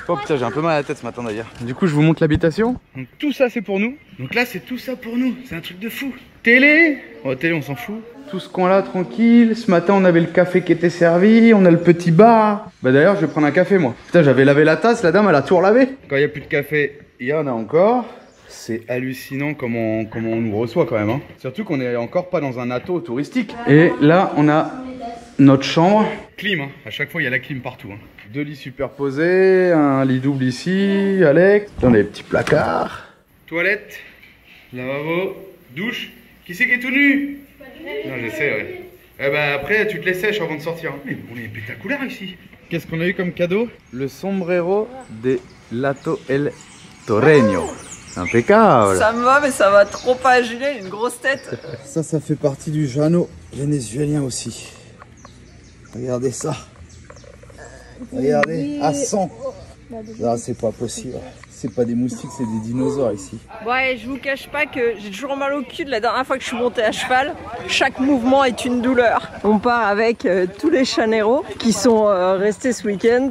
Oh putain j'ai un peu mal à la tête ce matin d'ailleurs. Du coup je vous montre l'habitation. Donc tout ça c'est pour nous. Donc là c'est tout ça pour nous, c'est un truc de fou. Télé, oh télé on s'en fout. Tout ce coin là tranquille, ce matin on avait le café qui était servi, on a le petit bar. Bah d'ailleurs je vais prendre un café moi. Putain j'avais lavé la tasse, la dame elle a tout relavé. Quand il n'y a plus de café, il y en a encore. C'est hallucinant comment on nous reçoit quand même hein. Surtout qu'on est encore pas dans un atto touristique. Et là on a notre chambre. Clim, hein. À chaque fois il y a la clim partout. Hein. 2 lits superposés, un lit double ici, Alex. Dans des petits placards. Toilette, lavabo, douche. Qui c'est qui est tout nu? Non, je sais, ouais. Eh ben après, tu te les sèches avant de sortir. Mais on est spectaculaire ici. Qu'est-ce qu'on a eu comme cadeau? Le sombrero de Lato El Torreño. Impeccable. Ça me va, mais ça va trop pas à Julien, il a une grosse tête. Ça fait partie du Jano vénézuélien aussi. Regardez ça. Regardez, à 100. Là, c'est pas possible. C'est pas des moustiques, c'est des dinosaures ici. Ouais, je vous cache pas que j'ai toujours mal au cul de la dernière fois que je suis montée à cheval. Chaque mouvement est une douleur. On part avec tous les chaneros qui sont restés ce week-end.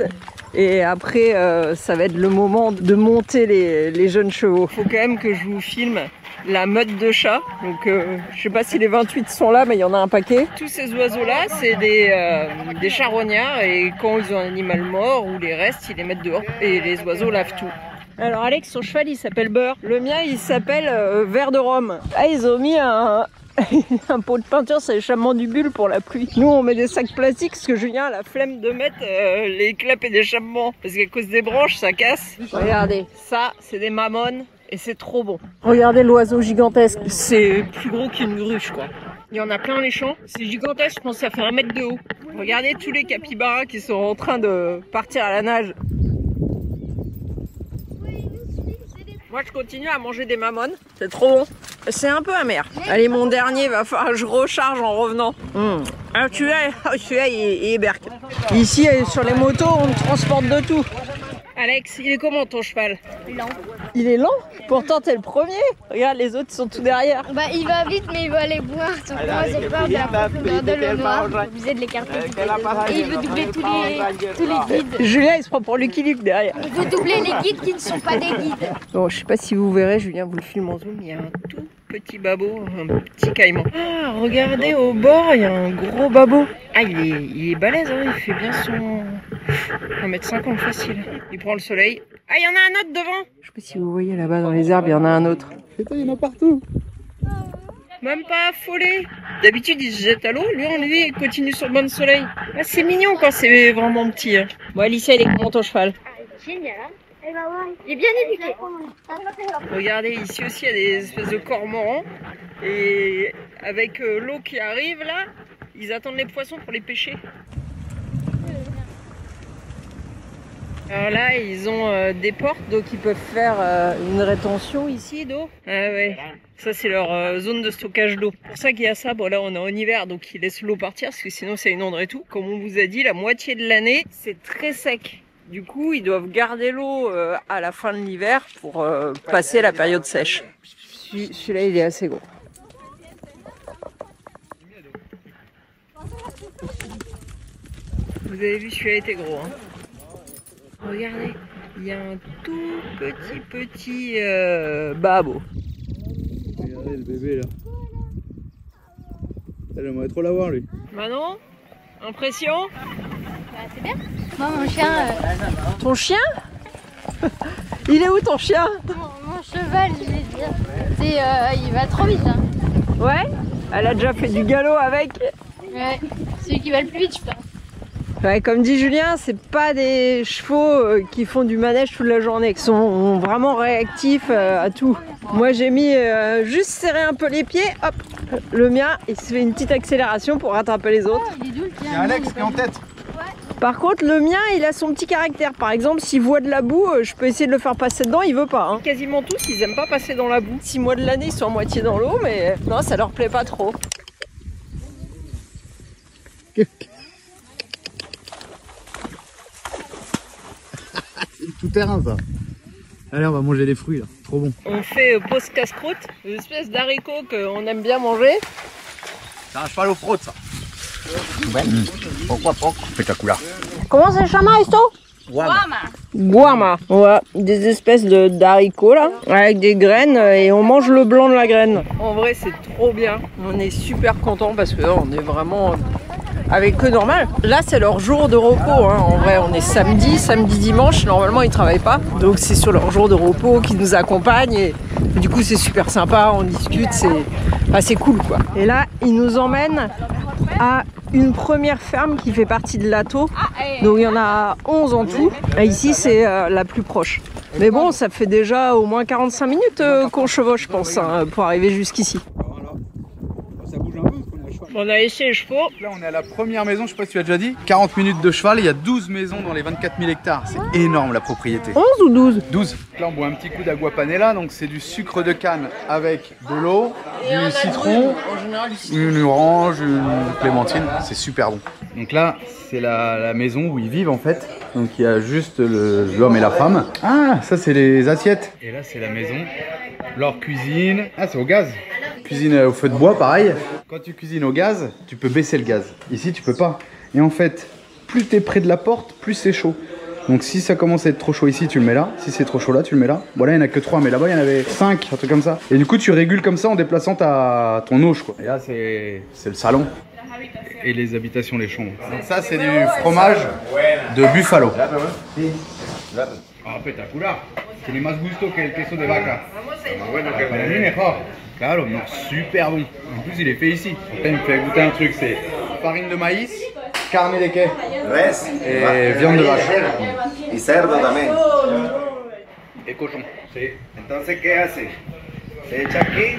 Et après, ça va être le moment de monter les jeunes chevaux. Faut quand même que je vous filme la meute de chats. Donc, je sais pas si les 28 sont là, mais il y en a un paquet. Tous ces oiseaux-là, c'est des charognards. Et quand ils ont un animal mort ou les restes, ils les mettent dehors. Et les oiseaux lavent tout. Alors Alex, son cheval il s'appelle Beurre. Le mien il s'appelle Verre de Rome. Ah, ils ont mis un pot de peinture sur l'échappement du bulle pour la pluie. Nous on met des sacs plastiques parce que Julien a la flemme de mettre les clapets d'échappement. Parce qu'à cause des branches ça casse. Regardez, ça c'est des mamones et c'est trop bon. Regardez l'oiseau gigantesque. C'est plus gros qu'une gruche quoi. Il y en a plein les champs. C'est gigantesque, je pense que ça fait 1 mètre de haut. Regardez tous les capybaras qui sont en train de partir à la nage. Moi je continue à manger des mamones, c'est trop bon. C'est un peu amer. Allez, mon dernier, va falloir que je recharge en revenant. Alors celui-là il est berk. Ici sur les motos on transporte de tout. Alex, il est comment ton cheval? Lent. Il est lent? Pourtant t'es le premier. Regarde, les autres sont tout derrière. Bah il va vite mais il va aller boire. Sauf que moi j'ai peur de la profondeur de l'eau noire. Obligé de l'écarter. Et il veut doubler tous les guides. Julien il se prend pour Lucky Luke derrière. Il veut doubler les guides qui ne sont pas des guides. Bon, je sais pas si vous verrez, Julien vous le filme en zoom, il y a un tout petit babot, un petit caïman. Ah, regardez au bord, il y a un gros babot. Ah, il est balèze, hein, il fait bien son 1,50 m facile. Il prend le soleil. Ah, il y en a un autre devant. Je sais pas si vous voyez là-bas dans les arbres, il y en a un autre. Il y en a partout. Même pas affolé. D'habitude, il se jette à l'eau. Lui, il continue sur le banc de soleil. Ah, c'est mignon quand c'est vraiment petit. Hein. Bon, Alicia, il est comment ton cheval? Génial, hein? Il est bien éduqué. Regardez, ici aussi, il y a des espèces de cormorans. Et avec l'eau qui arrive là, ils attendent les poissons pour les pêcher. Alors là, ils ont des portes, donc ils peuvent faire une rétention ici d'eau. Ah ouais, ça c'est leur zone de stockage d'eau. C'est pour ça qu'il y a ça. Bon là, on est en hiver, donc ils laissent l'eau partir, parce que sinon ça inonderait tout. Comme on vous a dit, la moitié de l'année, c'est très sec. Du coup, ils doivent garder l'eau à la fin de l'hiver pour passer la période sèche. Celui-là, il est assez gros. Vous avez vu, celui-là était gros. Hein. Regardez, il y a un tout petit babot. Regardez le bébé là. J'aimerais trop l'avoir lui. Manon, impression? C'est bien. Moi, mon chien. Ton chien? Il est où ton chien? Mon cheval, je vais dire. Il va trop vite. Hein. Ouais? Elle a déjà fait du galop avec? Ouais, celui qui va le plus vite, je pense. Ouais, comme dit Julien, c'est pas des chevaux qui font du manège toute la journée, qui sont vraiment réactifs à tout. Moi j'ai mis juste serrer un peu les pieds, hop, le mien il se fait une petite accélération pour rattraper les autres. Il y a Alex qui est en tête. Par contre le mien il a son petit caractère, par exemple s'il voit de la boue, je peux essayer de le faire passer dedans, il veut pas. Hein. Quasiment tous ils aiment pas passer dans la boue. 6 mois de l'année ils sont à moitié dans l'eau, mais non ça leur plaît pas trop. Tout terrain ça. Allez, on va manger les fruits là, trop bon. On fait pause casse-croûte, une espèce d'haricot qu'on aime bien manger. C'est un cheval au fraude ça. Ouais. Pourquoi pas? Spectaculaire. Comment ça chama esto? Guama. Ouais, des espèces d'haricots là, avec des graines et on mange le blanc de la graine. En vrai c'est trop bien, on est super contents parce qu'on est vraiment avec eux normal. Là c'est leur jour de repos, hein. En vrai on est samedi, dimanche, normalement ils travaillent pas. Donc c'est sur leur jour de repos qu'ils nous accompagnent et du coup c'est super sympa, on discute, c'est cool quoi. Et là ils nous emmènent à une première ferme qui fait partie de l'Ato. Donc il y en a 11 en tout. Et ici, c'est la plus proche. Mais bon, ça fait déjà au moins 45 minutes qu'on chevauche, je pense, hein, pour arriver jusqu'ici. Voilà. Ça bouge un peu parce qu'on est à cheval. On a laissé les chevaux. Là, on est à la première maison, je sais pas si tu as déjà dit. 40 minutes de cheval, il y a 12 maisons dans les 24 000 hectares. C'est énorme la propriété. 11 ou 12? 12. Là, on boit un petit coup d'aguapanela, donc c'est du sucre de canne avec de l'eau, du citron, une orange, une clémentine. C'est super bon. Donc là, c'est la maison où ils vivent en fait. Donc il y a juste l'homme et la femme. Ah, ça c'est les assiettes. Et là, c'est la maison. Leur cuisine. Ah, c'est au gaz. Cuisine au feu de bois, pareil. Quand tu cuisines au gaz, tu peux baisser le gaz. Ici, tu peux pas. Et en fait, plus tu es près de la porte, plus c'est chaud. Donc si ça commence à être trop chaud ici, tu le mets là. Si c'est trop chaud là, tu le mets là. Bon là, il n'y en a que 3, mais là-bas, il y en avait 5, un truc comme ça. Et du coup, tu régules comme ça en déplaçant ton auge, quoi. Et là, c'est le salon. Et les habitations, les chambres. Donc ça, c'est du fromage de buffalo. Ah, espectacular. Tiene más gusto que el queso de vaca. Bueno, que para mí mejor. Claro, non, super bon. En plus, il est fait ici. Là, il me fait goûter un truc, c'est farine de maïs, carne de quai Res et viande de vache. y cerdo también. Et cochon. Sí. Entonces, ¿qué hace? Se echa aquí,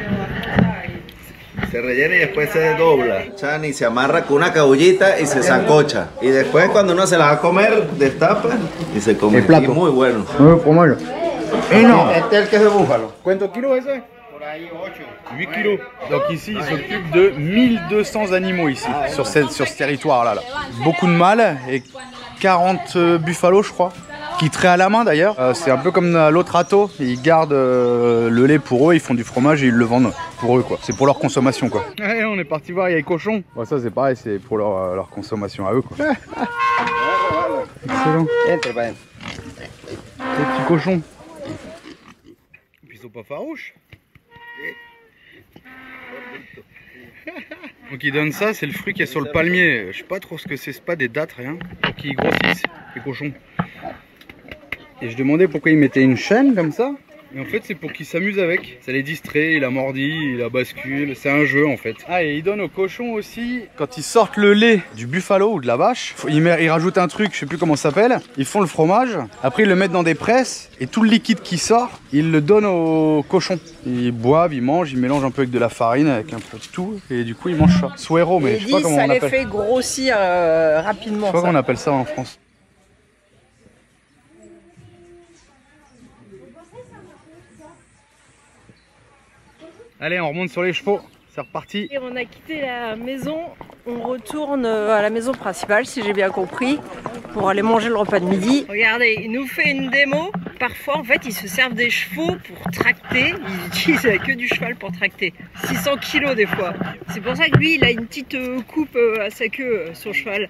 se rellena y después se dobla. Chan, y se amarra con una cabullita y se sancocha. Y después, cuando uno se la va a comer, destapa y se come. El plato. Y muy bueno. Fromage. No, este es el queso de búfalo. ¿Cuántos kilos ese? Por ahí 8. 8 kilos. Donc ici, ils s'occupent de 1200 animaux ici, sur ce territoire-là. Beaucoup de mâles et 40 buffalo, je crois, qui traient à la main d'ailleurs. C'est un peu comme l'autre Ato, ils gardent le lait pour eux, ils font du fromage et ils le vendent pour eux, quoi. C'est pour leur consommation, quoi. Allez, on est parti voir, il y a les cochons. Bon, ça c'est pareil, c'est pour leur consommation à eux, quoi. Excellent. Les petits cochons. Puis ils sont pas farouches. Donc ils donnent ça, c'est le fruit qu'il y a sur le palmier. Je sais pas trop ce que c'est pas des dattes, rien. Pour qu'ils grossissent, les cochons. Et je demandais pourquoi ils mettaient une chaîne comme ça. Et en fait c'est pour qu'ils s'amusent avec. Ça les distrait, il a mordi, il a bascule. C'est un jeu en fait. Ah, et ils donnent aux cochons aussi, quand ils sortent le lait du buffalo ou de la vache, ils rajoutent un truc, je sais plus comment ça s'appelle. Ils font le fromage, après ils le mettent dans des presses. Et tout le liquide qui sort, ils le donnent aux cochons. Ils boivent, ils mangent, ils mélangent un peu avec de la farine, avec un peu de tout. Et du coup ils mangent ça. Suero, mais je sais pas comment on appelle. Ça les fait grossir rapidement. Je sais pas comment on appelle ça en France. Allez, on remonte sur les chevaux, c'est reparti. Et on a quitté la maison, on retourne à la maison principale, si j'ai bien compris, pour aller manger le repas de midi. Regardez, il nous fait une démo. Parfois, en fait, ils se servent des chevaux pour tracter. Ils utilisent que du cheval pour tracter. 600 kilos des fois. C'est pour ça que lui, il a une petite coupe à sa queue, son cheval.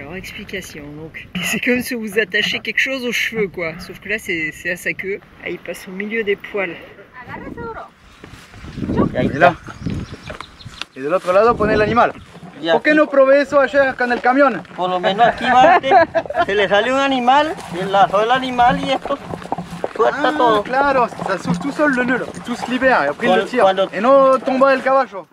Alors, explication, donc. C'est comme si vous attachez quelque chose aux cheveux, quoi. Sauf que là, c'est à sa queue. Ah, il passe au milieu des poils. Y là. Y del otro lado pone el animal. ¿Por qué no probé eso ayer con el camión? Por lo menos aquí va, se le sale un animal, y enlazó el animal y esto suelta todo. Claro, ça souffle tout seul le nœud là. Tout se libère et après il le tire. Cuando- Et no tomba el caballo.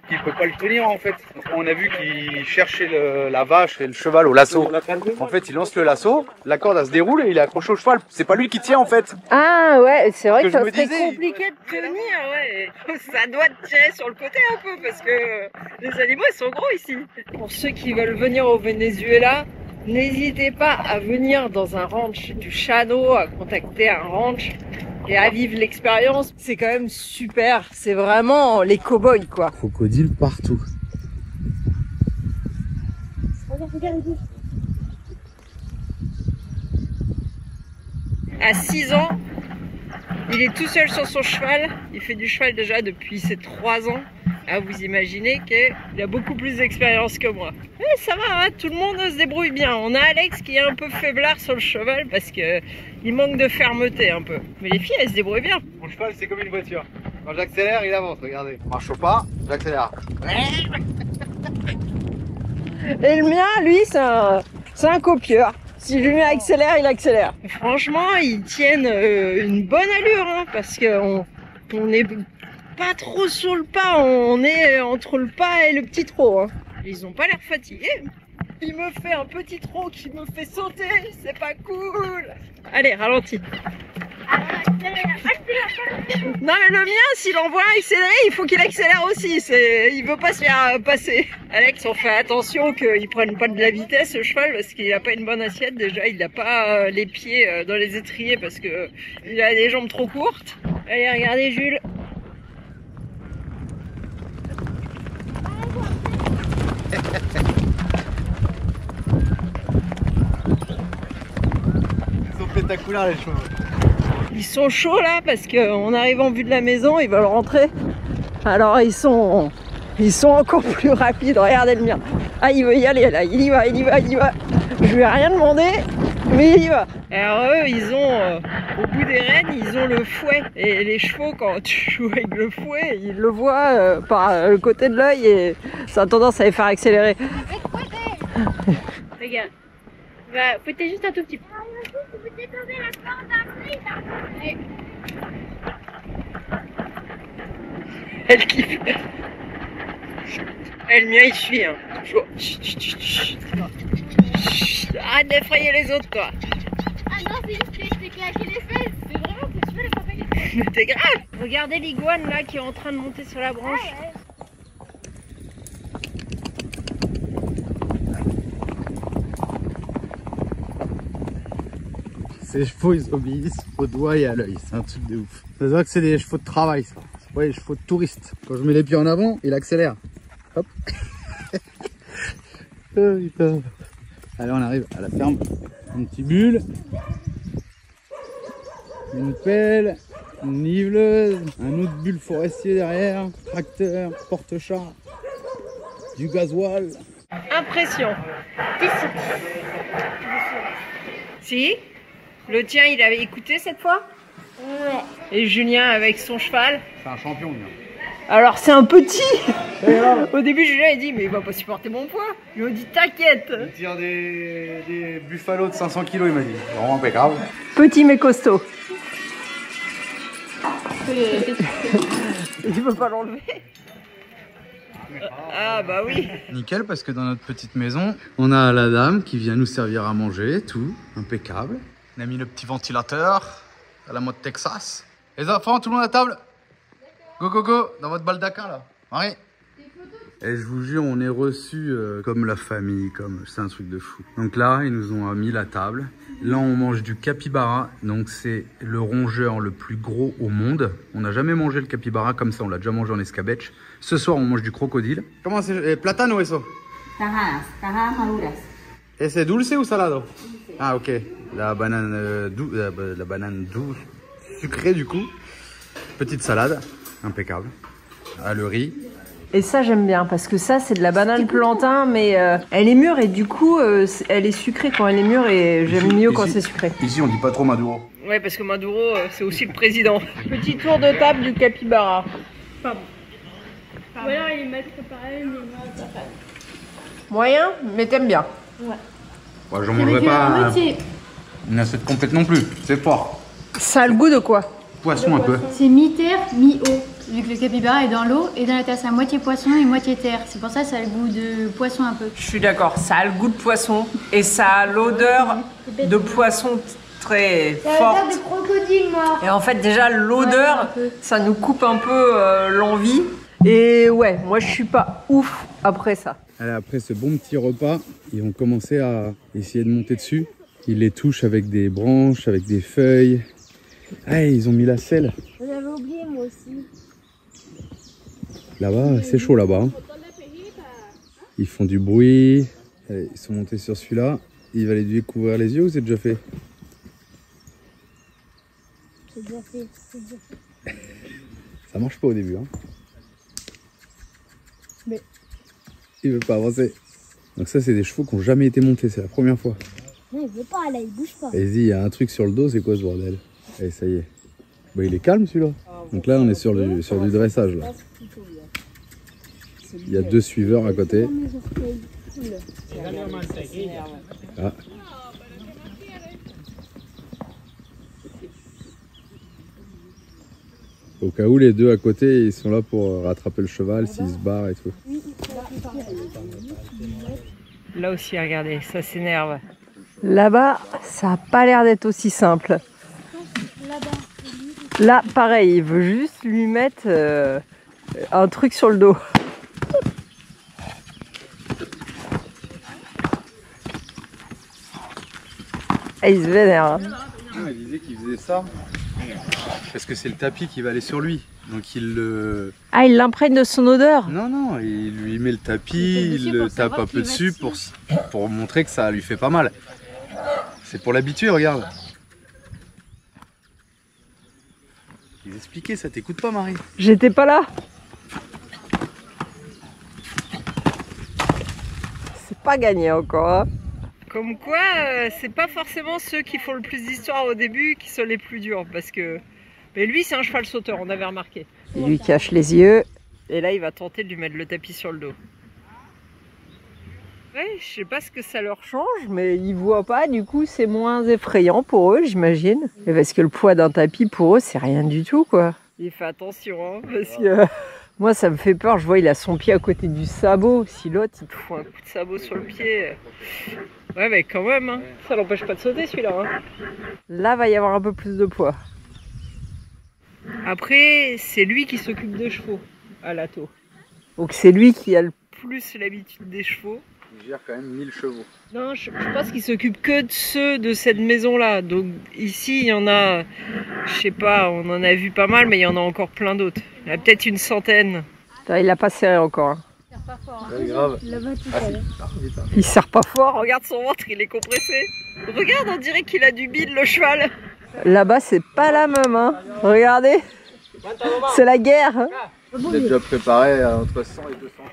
Il peut pas le tenir en fait. On a vu qu'il cherchait la vache et le cheval au lasso. En fait, il lance le lasso, la corde elle se déroule et il est accroché au cheval. C'est pas lui qui tient en fait. Ah ouais, c'est vrai que ça je me serait disais. compliqué de tenir, ouais. Ça doit tirer sur le côté un peu parce que les animaux ils sont gros ici. Pour ceux qui veulent venir au Venezuela, n'hésitez pas à venir dans un ranch du Chano, à contacter un ranch et à vivre l'expérience. C'est quand même super, c'est vraiment les cow-boys quoi. Crocodile partout. À 6 ans, il est tout seul sur son cheval. Il fait du cheval déjà depuis ses 3 ans. Ah, vous imaginez qu'il a beaucoup plus d'expérience que moi. Mais ça va, hein, tout le monde se débrouille bien. On a Alex qui est un peu faiblard sur le cheval parce que il manque de fermeté un peu. Mais les filles, elles se débrouillent bien. Mon cheval, c'est comme une voiture. Quand j'accélère, il avance, regardez. Je marche au pas, j'accélère. Et le mien, lui, c'est un copieur. Si je lui accélère, il accélère. Franchement, ils tiennent une bonne allure, hein, parce qu'on n'est pas trop sur le pas, on est entre le pas et le petit trot. Hein. Ils ont pas l'air fatigués. Il me fait un petit trot qui me fait sauter, c'est pas cool. Allez, ralentis. Non mais le mien, s'il envoie accélérer, il faut qu'il accélère aussi. Il veut pas se faire passer. Alex, on fait attention qu'il prenne pas de la vitesse ce cheval parce qu'il a pas une bonne assiette. Déjà, il a pas les pieds dans les étriers parce que il a des jambes trop courtes. Allez, regardez Jules. Ils sont spectaculaires les chevaux. Ils sont chauds là parce qu'on arrive en vue de la maison, ils veulent rentrer. Alors ils sont encore plus rapides. Regardez le mien. Ah, il veut y aller là, il y va. Je lui ai rien demandé, mais il y va. Alors eux, ils ont au bout des rênes, ils ont le fouet. Et les chevaux, quand tu joues avec le fouet, ils le voient par le côté de l'œil et ça a tendance à les faire accélérer. Regarde. Va, peut-être juste un tout petit peu. Elle kiffe. Elle, le mien, il suit. Hein. Arrête d'effrayer les autres, toi. Ah non, c'est juste que je t'ai claqué les fesses. C'est vraiment que tu veux les pas claquer les fesses. Mais t'es grave. Regardez l'iguane là qui est en train de monter sur la branche. Ah ouais. Ces chevaux, ils obéissent au doigt et à l'œil. C'est un truc de ouf. C'est vrai que c'est des chevaux de travail, ça. C'est pas des chevaux de touristes. Quand je mets les pieds en avant, il accélère. Hop. Oh, putain. Allez, on arrive à la ferme. Un petit bulle. Une pelle. Une niveleuse. Un autre bulle forestier derrière. Tracteur. Porte-char. Du gasoil. Impression. Si. Le tien, il avait écouté cette fois? Ouais. Et Julien avec son cheval? C'est un champion, lui. Alors c'est un petit. Au début, Julien il dit mais il va pas supporter mon poids. Il m'a dit t'inquiète. Il tire des buffalo de 500 kg, il m'a dit. Vraiment impeccable. Petit mais costaud. Il veut pas l'enlever. Ah bah oui. Nickel, parce que dans notre petite maison, on a la dame qui vient nous servir à manger, tout, impeccable. On a mis le petit ventilateur à la mode Texas. Les enfants, tout le monde à table? Go, go, go, dans votre baldaquin là. Marie. Et je vous jure, on est reçus comme la famille, comme c'est un truc de fou. Donc là, ils nous ont mis la table. Là, on mange du capybara. Donc c'est le rongeur le plus gros au monde. On n'a jamais mangé le capybara comme ça, on l'a déjà mangé en escabeche. Ce soir, on mange du crocodile. Comment c'est? Plátano eso? Tajas maduras. ¿Es dulce ou salado? Ah, ok. La banane douce, sucrée du coup. Petite salade, impeccable. Ah, le riz. Et ça j'aime bien parce que ça c'est de la banane plantain mais elle est mûre et du coup elle est sucrée quand elle est mûre et j'aime mieux quand c'est sucré. Ici on dit pas trop Maduro. Ouais parce que Maduro c'est aussi le président. Petit tour de table du capybara. Pardon. Ou alors il est mal préparé, mais moi ça passe. Moyen mais t'aimes bien. Ouais. Bon, j'en mangerai pas une assiette complète non plus, c'est fort. Ça a le goût de quoi? Poisson un peu. C'est mi-terre, mi-eau. Vu que le capybara est dans l'eau et dans la terre, c'est à moitié poisson et moitié terre. C'est pour ça que ça a le goût de poisson un peu. Je suis d'accord, ça a le goût de poisson et ça a l'odeur de poisson très forte. de crocodile mort. Et en fait déjà l'odeur, ça nous coupe un peu l'envie. Et ouais, moi je suis pas ouf après ça. Allez, après ce bon petit repas, ils vont commencer à essayer de monter dessus. Ils les touchent avec des branches, avec des feuilles. Ah, ils ont mis la selle. J'avais oublié moi aussi. Là-bas, c'est chaud là-bas. Hein. Ils font du bruit. Allez, ils sont montés sur celui-là. Il va les découvrir les yeux ou c'est déjà fait? C'est déjà fait, c'est déjà fait. Ça marche pas au début. Hein. Mais... Il veut pas avancer. Donc ça, c'est des chevaux qui n'ont jamais été montés. C'est la première fois. Non, il veut pas, là, il bouge pas. Vas-y, il y a un truc sur le dos. C'est quoi ce bordel? Allez, ça y est. Bah, il est calme celui-là. Donc là, on est sur du dressage. Là. Il y a 2 suiveurs à côté. Ah. Au cas où les 2 à côté, ils sont là pour rattraper le cheval s'il se barre et tout. Là aussi, regardez, ça s'énerve. Là-bas, ça n'a pas l'air d'être aussi simple. Là, pareil, il veut juste lui mettre un truc sur le dos. Ah, il se vénère. Hein. Il disait qu'il faisait ça parce que c'est le tapis qui va aller sur lui. Donc il le... Ah, il l'imprègne de son odeur? Non, non, il lui met le tapis, il le tape un peu dessus pour montrer que ça lui fait pas mal. C'est pour l'habituer, regarde. Ils expliquaient, ça t'écoute pas, Marie? J'étais pas là. C'est pas gagné encore. Hein. Comme quoi, c'est pas forcément ceux qui font le plus d'histoire au début qui sont les plus durs. Parce que mais lui, c'est un cheval sauteur, on avait remarqué. Il lui cache les yeux. Et là, il va tenter de lui mettre le tapis sur le dos. Ouais, je sais pas ce que ça leur change, mais ils voient pas, du coup c'est moins effrayant pour eux, j'imagine. Et parce que le poids d'un tapis pour eux, c'est rien du tout, quoi. Il fait attention, hein, parce que moi ça me fait peur, je vois il a son pied à côté du sabot. Si l'autre il te fout un coup de sabot sur le pied. Ouais, mais quand même, hein. Ça l'empêche pas de sauter celui-là. Hein. Là va y avoir un peu plus de poids. Après, c'est lui qui s'occupe des chevaux à l'atto. Donc c'est lui qui a le plus l'habitude des chevaux. Il gère quand même 1000 chevaux. Non, je pense qu'il s'occupe que de ceux de cette maison-là. Donc ici, il y en a, je sais pas, on en a vu pas mal, mais il y en a encore plein d'autres. Il y en a peut-être une centaine. Il l'a pas serré encore. Hein. Il serre pas fort. Ouais, grave. Il serre pas fort. Regarde son ventre, il est compressé. Regarde, on dirait qu'il a du bide, le cheval. Là-bas, c'est pas la même. Hein. Regardez. C'est la guerre. Hein. Il est déjà préparé entre 100 et 200 chevaux.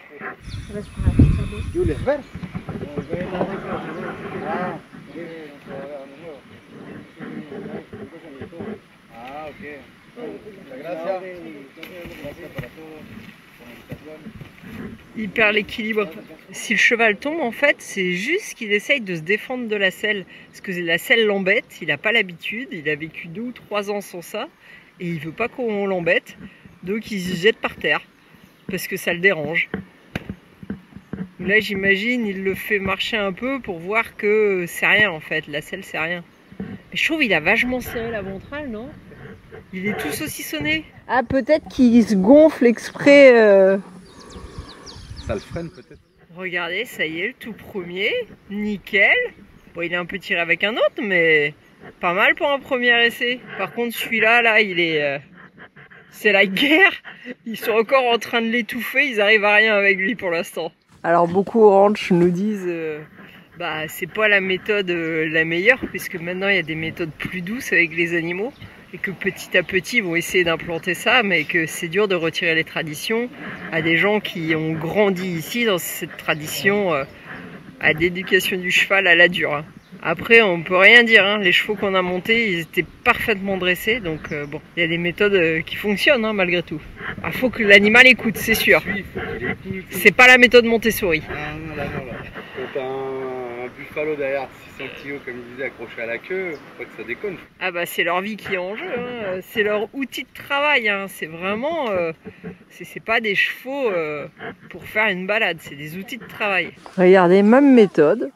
Il perd l'équilibre. Si le cheval tombe, en fait, c'est juste qu'il essaye de se défendre de la selle. Parce que la selle l'embête, il n'a pas l'habitude, il a vécu 2 ou 3 ans sans ça, et il veut pas qu'on l'embête, donc il se jette par terre, parce que ça le dérange. Là, j'imagine, il le fait marcher un peu pour voir que c'est rien, en fait, la selle, c'est rien. Mais je trouve qu'il a vachement serré la ventrale, non? Il est tout saucissonné. Ah, peut-être qu'il se gonfle exprès... Ça le freine peut-être. Regardez, ça y est, le tout premier, nickel. Bon, il est un peu tiré avec un autre, mais pas mal pour un premier essai. Par contre, celui-là, là, il est... c'est la guerre. Ils sont encore en train de l'étouffer, ils arrivent à rien avec lui pour l'instant. Alors, beaucoup au ranch nous disent... bah, c'est pas la méthode la meilleure, puisque maintenant, il y a des méthodes plus douces avec les animaux. Et que petit à petit, ils vont essayer d'implanter ça, mais que c'est dur de retirer les traditions à des gens qui ont grandi ici dans cette tradition à d'éducation du cheval à la dure. Hein. Après, on peut rien dire, hein. Les chevaux qu'on a montés, ils étaient parfaitement dressés, donc bon, il y a des méthodes qui fonctionnent hein, malgré tout. Il faut que l'animal écoute, c'est sûr. C'est pas la méthode Montessori. Quand t'as un buffalo derrière 600 kg, comme il disait, accroché à la queue, faut pas que ça déconne. Ah bah c'est leur vie qui est en jeu, hein. C'est leur outil de travail, hein. C'est vraiment, c'est pas des chevaux pour faire une balade, c'est des outils de travail. Regardez, même méthode.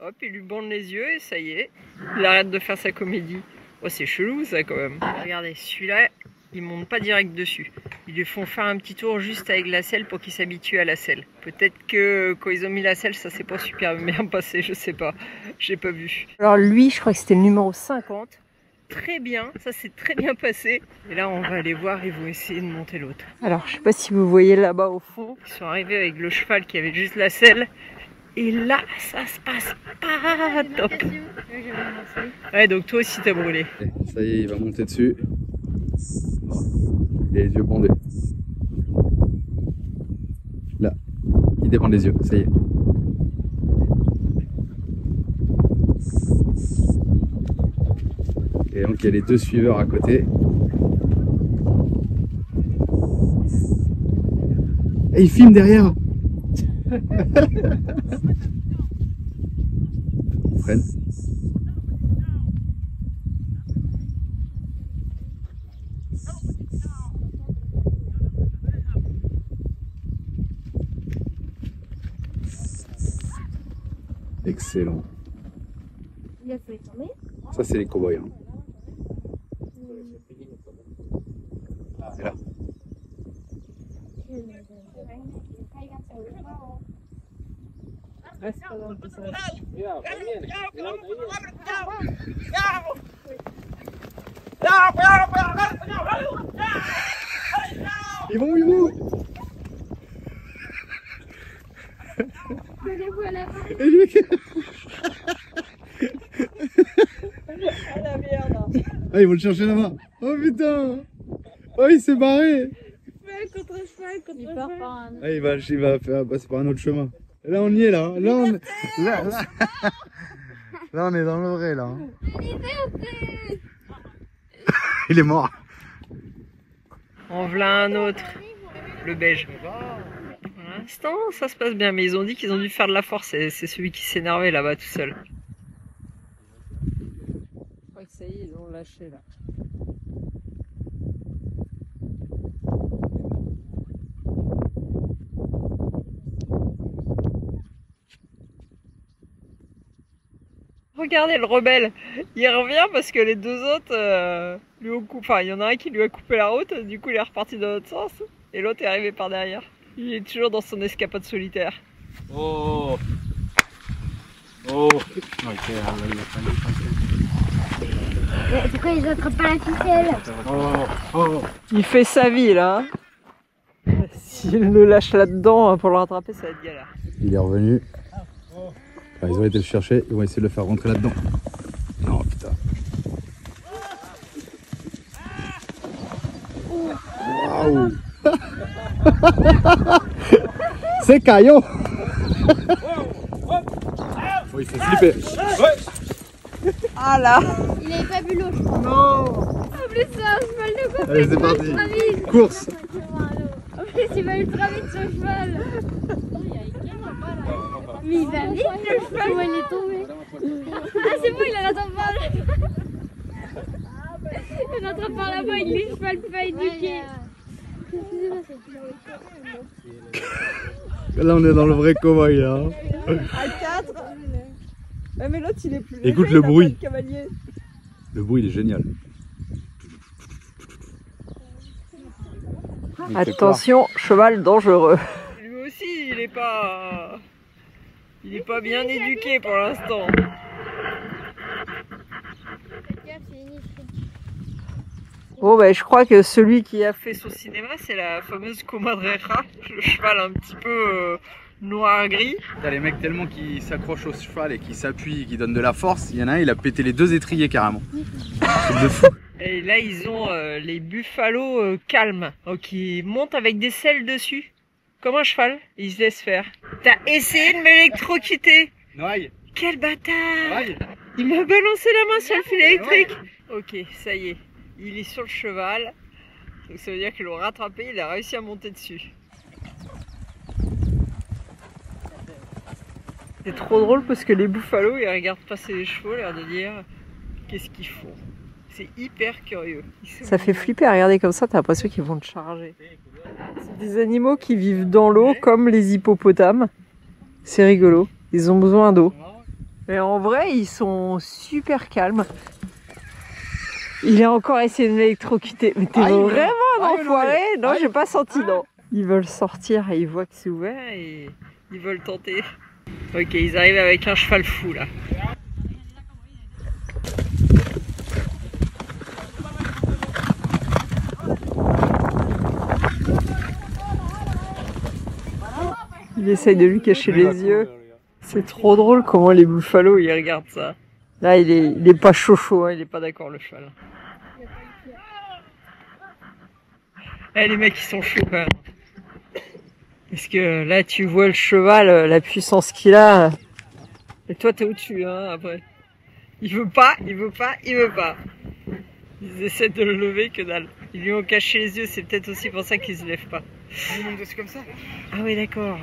Hop, il lui bande les yeux et ça y est, il arrête de faire sa comédie. Oh, c'est chelou ça quand même. Regardez, celui-là, ils montent pas direct dessus. Ils lui font faire un petit tour juste avec la selle pour qu'il s'habitue à la selle. Peut-être que quand ils ont mis la selle, ça s'est pas super bien passé, je sais pas. J'ai pas vu. Alors lui, je crois que c'était le numéro 50. Très bien, ça s'est très bien passé. Et là, on va aller voir, ils vont essayer de monter l'autre. Alors, je sais pas si vous voyez là-bas au fond. Ils sont arrivés avec le cheval qui avait juste la selle. Et là, ça se passe pas top. Ouais, donc toi aussi t'as brûlé. Ça y est, il va monter dessus. Il a les yeux bandés. Là, il débande les yeux, ça y est. Et donc il y a les 2 suiveurs à côté. Et il filme derrière. On freine. Excellent. Ça, c'est les cow-boys. Hein. Et là. Ils vont. Et lui... Ah la merde. Ah, ils vont le chercher là-bas. Oh putain. Oh, il s'est barré. Ah, il va faire passer par un autre chemin. Et là, on y est là. Là, on est dans le vrai là. Il est mort. En voilà un autre. Le beige. Pour l'instant, ça se passe bien, mais ils ont dit qu'ils ont dû faire de la force. C'est celui qui s'énervait là-bas tout seul. Je crois que ça y est, ils l'ont lâché là. Regardez le rebelle, il revient parce que les deux autres lui ont coupé. Enfin, il y en a un qui lui a coupé la route, du coup il est reparti dans l'autre sens, et l'autre est arrivé par derrière. Il est toujours dans son escapade solitaire. Oh. Pourquoi ils attrapent pas la ficelle? Il fait sa vie là. S'il le lâche là-dedans pour le rattraper, ça va être galère. Il est revenu. Enfin, ils ont été le chercher, ils vont essayer de le faire rentrer là-dedans. Non, putain. Waouh. C'est caillot. Oh, il s'est flippé. Ah là. Il est fabuleux, je crois. Non. En plus, c'est un cheval de course. Allez, c'est parti. Course. En plus, il va ultra vite son cheval. Mais il va vite le cheval. Comment il est tombé? Ah, c'est bon, il rattrape par là. Il rattrape par là-bas avec les chevals pas éduqués. Là, on est dans le vrai cowboy là. À 4. Ouais, mais l'autre il est plus léger. Écoute le bruit. Cavalier. Le bruit il est génial. Attention, cheval dangereux. Lui aussi, il est pas bien éduqué pour l'instant. Bon, bah, je crois que celui qui a fait son cinéma, c'est la fameuse comadreja, le cheval un petit peu noir-gris. T'as les mecs tellement qui s'accrochent au cheval et qui s'appuient, qui donnent de la force. Il y en a un, il a pété les deux étriers carrément. C'est de fou. Et là, ils ont les buffalos calmes, donc ils montent avec des selles dessus, comme un cheval, et ils se laissent faire. T'as essayé de m'électrocuter? Noailles. Quel bâtard! Noailles. Il m'a balancé la main sur le fil électrique. Ok, ça y est, il est sur le cheval, donc ça veut dire qu'ils l'ont rattrapé, il a réussi à monter dessus. C'est trop drôle parce que les buffalos, ils regardent passer les chevaux, l'air de dire qu'est-ce qu'ils font. C'est hyper curieux. Ça fait flipper à regarder comme ça, t'as l'impression qu'ils vont te charger. C'est des animaux qui vivent dans l'eau comme les hippopotames. C'est rigolo, ils ont besoin d'eau. Et en vrai, ils sont super calmes. Il a encore essayé de m'électrocuter. Mais t'es vraiment un enfoiré? Non, j'ai pas senti, non. Ils veulent sortir et ils voient que c'est ouvert et ils veulent tenter. Ok, ils arrivent avec un cheval fou là. Il essaye de lui cacher les yeux. C'est trop drôle comment les buffalos ils regardent ça. Là il est pas chaud, hein, il est pas d'accord le cheval. Eh, les mecs ils sont chauds quand même. Parce que là tu vois le cheval, la puissance qu'il a. Et toi t'es au-dessus hein après. Il veut pas. Ils essaient de le lever, que dalle. Ils lui ont caché les yeux, c'est peut-être aussi pour ça qu'il se lève pas. C'est comme ça. Ah oui d'accord.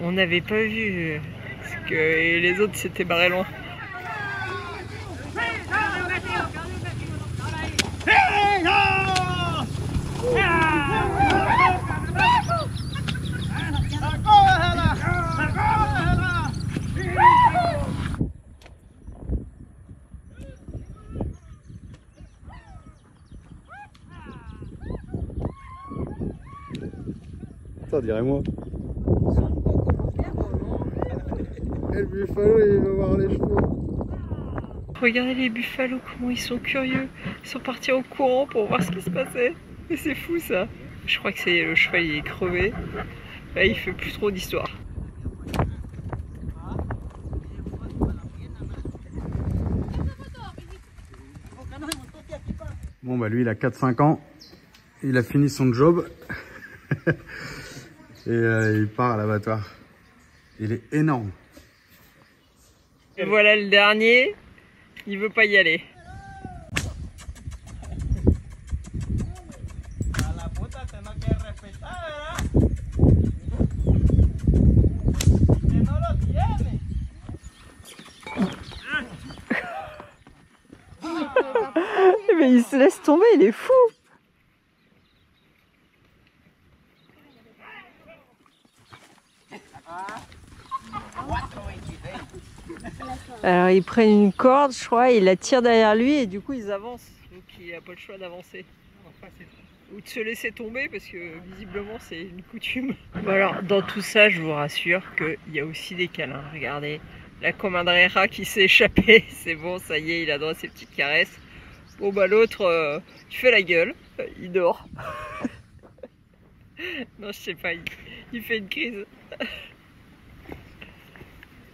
On n'avait pas vu. Parce que les autres s'étaient barrés loin. on dirait moi. Et le buffalo, il veut voir les chevaux. Regardez les buffalos, comment ils sont curieux. Ils sont partis en courant pour voir ce qui se passait. Et c'est fou ça. Je crois que c'est le cheval, il est crevé. Là, il fait plus trop d'histoire. Bon bah lui il a 4-5 ans, il a fini son job et il part à l'abattoir. Il est énorme. Et voilà le dernier, il veut pas y aller. Mais il se laisse tomber, il est fou. Alors ils prennent une corde, je crois, ils la tirent derrière lui et du coup ils avancent. Donc il n'a pas le choix d'avancer. Ou de se laisser tomber parce que visiblement c'est une coutume. Bon alors dans tout ça je vous rassure qu'il y a aussi des câlins. Regardez, la comadrera qui s'est échappée, c'est bon, ça y est, il a droit à ses petites caresses. Bon bah l'autre, il fait la gueule, il dort. Non je sais pas, il fait une crise.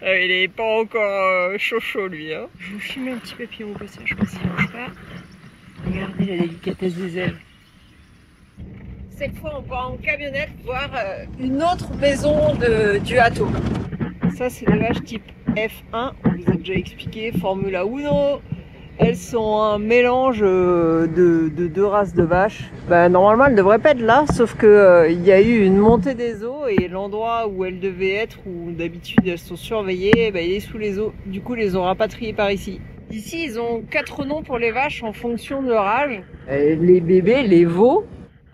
Il est pas encore chaud lui. Hein. Je vous filme un petit papillon au passage, je pense qu'il mange pas. Regardez la délicatesse des ailes. Cette fois on part en camionnette voir une autre maison du Hato. Ça c'est des vaches type F1, on vous a déjà expliqué, Formula 1. Elles sont un mélange de deux races de vaches. Bah, normalement, elles ne devraient pas être là, sauf que il y a eu une montée des eaux et l'endroit où elles devaient être, où d'habitude elles sont surveillées, bah, il est sous les eaux. Du coup, ils les ont rapatriées par ici. Ici, ils ont 4 noms pour les vaches en fonction de leur âge. Les bébés, les veaux.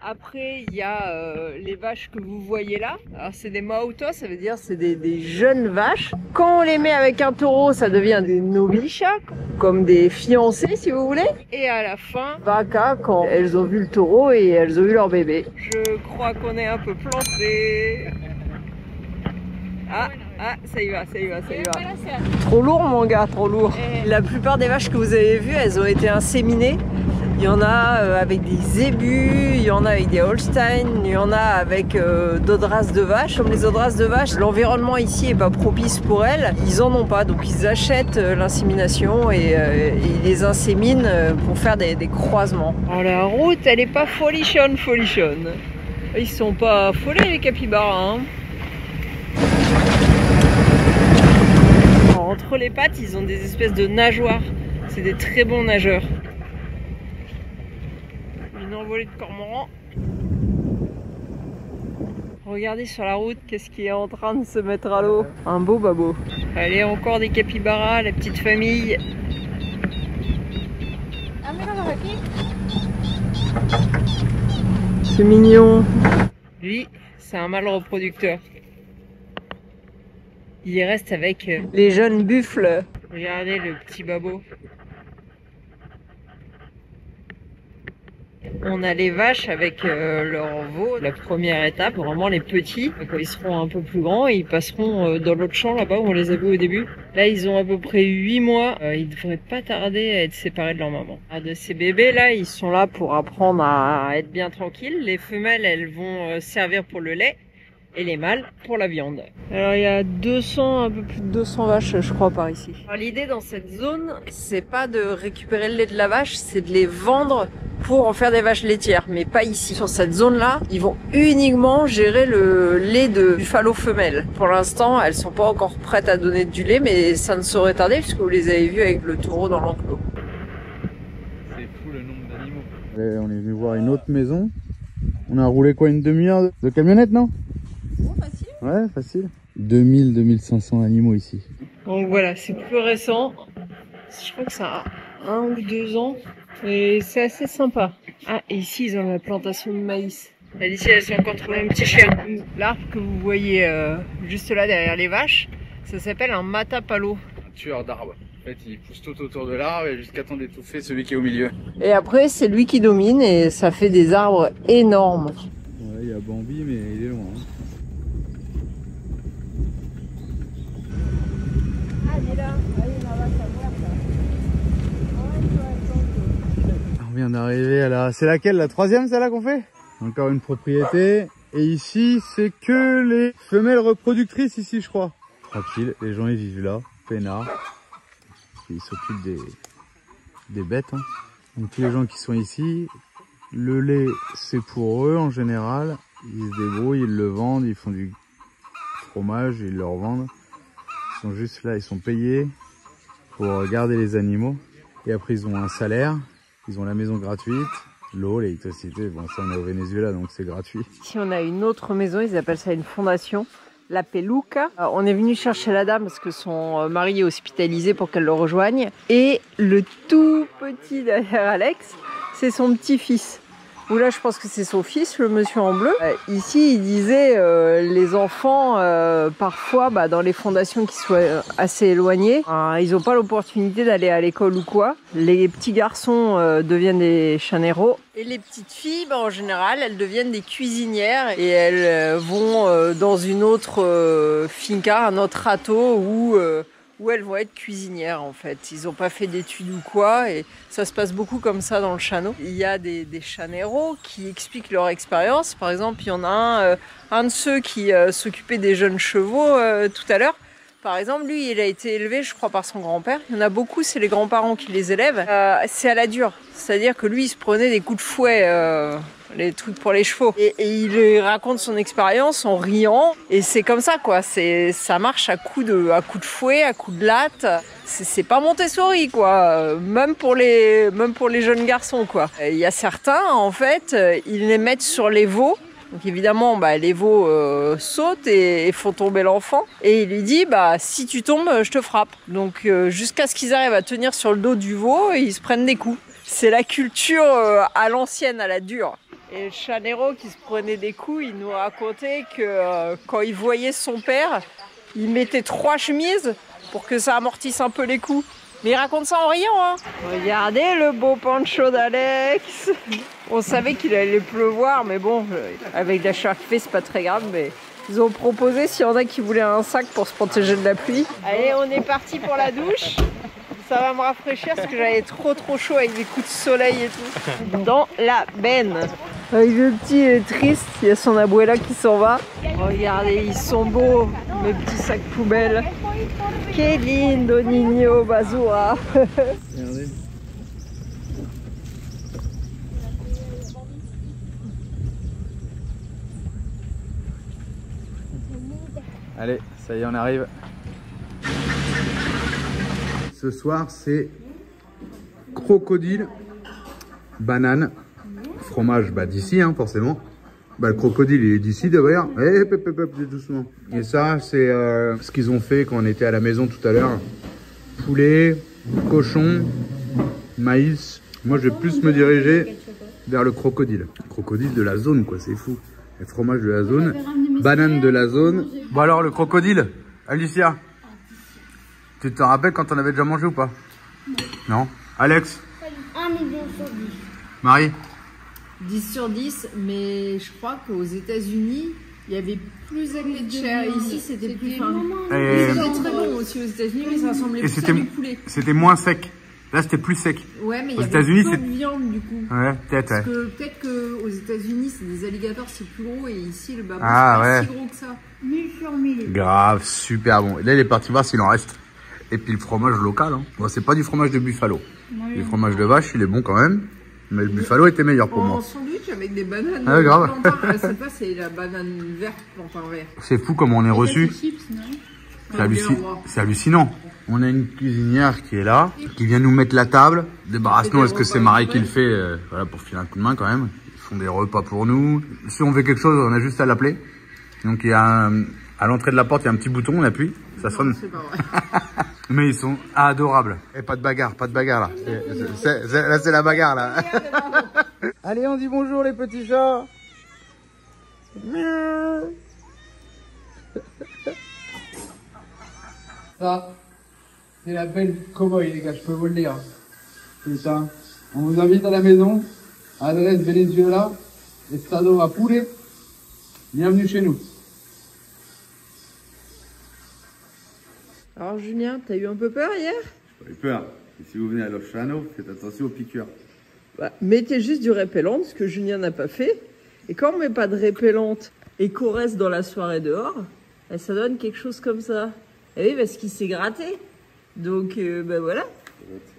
Après, il y a les vaches que vous voyez là. Alors, c'est des maotos, ça veut dire c'est des jeunes vaches. Quand on les met avec un taureau, ça devient des novichas, comme des fiancés, si vous voulez. Et à la fin, vaca, quand elles ont vu le taureau et elles ont eu leur bébé. Je crois qu'on est un peu planté. Ah, ça y va. Trop lourd, mon gars, trop lourd. La plupart des vaches que vous avez vues, elles ont été inséminées. Il y en a avec des zébus, il y en a avec des Holstein, il y en a avec d'autres races de vaches. Comme les autres races de vaches, l'environnement ici n'est pas propice pour elles. Ils en ont pas, donc ils achètent l'insémination et ils les inséminent pour faire des croisements. Alors la route, elle est pas folichonne. Ils sont pas affolés les capybaras. Hein. Alors, entre les pattes, ils ont des espèces de nageoires. C'est des très bons nageurs. Une envolée de cormorans. Regardez sur la route, qu'est-ce qui est en train de se mettre à l'eau. Un beau babo. Allez, encore des capybaras, la petite famille. C'est mignon. Lui, c'est un mâle reproducteur. Il reste avec les jeunes buffles. Regardez le petit babo. On a les vaches avec leurs veaux. La première étape, vraiment les petits. Quand ils seront un peu plus grands, ils passeront dans l'autre champ là-bas où on les a vus au début. Là, ils ont à peu près 8 mois. Ils devraient pas tarder à être séparés de leur maman. De ces bébés là, ils sont là pour apprendre à être bien tranquilles. Les femelles, elles vont servir pour le lait. Et les mâles pour la viande. Alors il y a un peu plus de 200 vaches je crois par ici. Alors l'idée dans cette zone, c'est pas de récupérer le lait de la vache, c'est de les vendre pour en faire des vaches laitières, mais pas ici. Sur cette zone-là, ils vont uniquement gérer le lait de buffalo femelle. Pour l'instant, elles sont pas encore prêtes à donner du lait, mais ça ne saurait tarder puisque vous les avez vues avec le taureau dans l'enclos. C'est fou le nombre d'animaux. On est venu voir une autre maison. On a roulé quoi, une demi-heure de camionnette, non? Facile. Ouais, facile. 2000-2500 animaux ici. Donc voilà, c'est plus récent. Je crois que ça a 1 ou 2 ans. Et c'est assez sympa. Ah, et ici, ils ont la plantation de maïs. Là, ici, elles sont encore trouvé un petit chien. L'arbre que vous voyez juste là derrière les vaches, ça s'appelle un matapalo. Un tueur d'arbres. En fait, il pousse tout autour de l'arbre et jusqu'à temps d'étouffer celui qui est au milieu. Et après, c'est lui qui domine et ça fait des arbres énormes. Ouais, il y a Bambi, mais il est loin. Hein. vient d'arriver à la... C'est laquelle? La troisième, celle-là qu'on fait? Encore une propriété. Et ici, c'est que les femelles reproductrices ici, je crois. Tranquille, les gens ils vivent là, peinards. Ils s'occupent des bêtes. Hein. Donc tous les gens qui sont ici, le lait c'est pour eux en général. Ils se débrouillent, ils le vendent, ils font du fromage, ils le revendent. Ils sont juste là, ils sont payés pour garder les animaux. Et après ils ont un salaire, ils ont la maison gratuite. L'eau, l'électricité, bon ça on est au Venezuela donc c'est gratuit. Ici on a une autre maison, ils appellent ça une fondation, la Peluca. On est venu chercher la dame parce que son mari est hospitalisé pour qu'elle le rejoigne. Et le tout petit derrière Alex, c'est son petit-fils. Ou là je pense que c'est son fils, le monsieur en bleu. Ici il disait les enfants parfois dans les fondations qui soient assez éloignées, ils n'ont pas l'opportunité d'aller à l'école ou quoi. Les petits garçons deviennent des chaneros et les petites filles en général elles deviennent des cuisinières et elles vont dans une autre finca, un autre râteau où elles vont être cuisinières en fait. Ils n'ont pas fait d'études ou quoi et ça se passe beaucoup comme ça dans le Chano. Il y a des chaneros qui expliquent leur expérience. Par exemple, il y en a un de ceux qui s'occupait des jeunes chevaux tout à l'heure. Par exemple, lui, il a été élevé, je crois, par son grand-père. Il y en a beaucoup, c'est les grands-parents qui les élèvent. C'est à la dure. C'est-à-dire que lui, il se prenait des coups de fouet, les trucs pour les chevaux. Et il raconte son expérience en riant. Et c'est comme ça, quoi. Ça marche à coups de fouet, à coups de latte. C'est pas Montessori, quoi. Même pour les jeunes garçons, quoi. Il y a certains, en fait, ils les mettent sur les veaux. Donc évidemment, les veaux sautent et font tomber l'enfant. Et il lui dit, si tu tombes, je te frappe. Donc jusqu'à ce qu'ils arrivent à tenir sur le dos du veau, ils se prennent des coups. C'est la culture à l'ancienne, à la dure. Et le chanero qui se prenait des coups, il nous racontait que quand il voyait son père, il mettait 3 chemises pour que ça amortisse un peu les coups. Mais il raconte ça en riant, hein. Regardez le beau poncho d'Alex. On savait qu'il allait pleuvoir, mais bon, avec la chaleur qu'il fait, c'est pas très grave. Mais ils ont proposé s'il y en a qui voulaient un sac pour se protéger de la pluie. Allez, on est parti pour la douche. Ça va me rafraîchir parce que j'avais trop chaud avec des coups de soleil et tout. Dans la benne. Avec le petit est triste, il y a son abuela qui s'en va. Regardez, ils sont beaux, mes petits sacs poubelles. Que lindo niño basura. Regardez. Allez, ça y est, on arrive. Ce soir, c'est crocodile, banane, fromage d'ici, hein, forcément. Le crocodile, il est d'ici d'ailleurs. Doucement. Et ça, c'est ce qu'ils ont fait quand on était à la maison tout à l'heure. Poulet, cochon, maïs. Moi, je vais plus me diriger vers le crocodile. Crocodile de la zone, quoi, c'est fou. Le fromage de la zone, banane de la zone. Bon alors, le crocodile, Alicia, tu te rappelles quand on avait déjà mangé ou pas? Non. Alex? 1 million sur 10. Marie? 10 sur 10, mais je crois qu'aux États-Unis, il y avait plus de chair. Ici, c'était plus fin. C'était très bon aussi aux États-Unis, mais ça ressemblait plus à du poulet. C'était moins sec. Là, c'était plus sec. Ouais, mais il y avait peu de viande du coup. Ouais, peut-être. Parce que peut-être qu'aux États-Unis, c'est des alligators, c'est plus gros, et ici, le babou, c'est pas si gros que ça. 1000 sur 1000. Grave, super bon. Et là, il est parti voir s'il en reste. Et puis le fromage local. Hein. Bon, c'est pas du fromage de buffalo. Le fromage de vache, il est bon quand même. Mais le buffalo était meilleur pour moi. En sandwich avec des bananes. Ah, grave. C'est pas, c'est la banane verte, plantain vert. C'est fou comme on est reçu. C'est hallucinant. On a une cuisinière qui est là, qui vient nous mettre la table. Débarrasse-nous, est-ce que c'est Marie qui le fait voilà, pour filer un coup de main quand même. Ils font des repas pour nous. Si on veut quelque chose, on a juste à l'appeler. Donc il y a à l'entrée de la porte, il y a un petit bouton, on appuie. Ça sonne. C'est pas vrai. Mais ils sont adorables. Et pas de bagarre là. Là, c'est la bagarre là. Allez, on dit bonjour les petits chats. Ça, c'est la belle cowboy, les gars, je peux vous le dire. C'est ça. On vous invite à la maison. Adresse Venezuela, Estado Apure. Bienvenue chez nous. Alors Julien, t'as eu un peu peur hier? J'ai peur. Et si vous venez à Los Llanos, faites attention aux piqûres. Bah, mettez juste du répellante, ce que Julien n'a pas fait. Et quand on met pas de répellante et qu'on reste dans la soirée dehors, bah, ça donne quelque chose comme ça. Et oui, parce qu'il s'est gratté. Donc, bah voilà.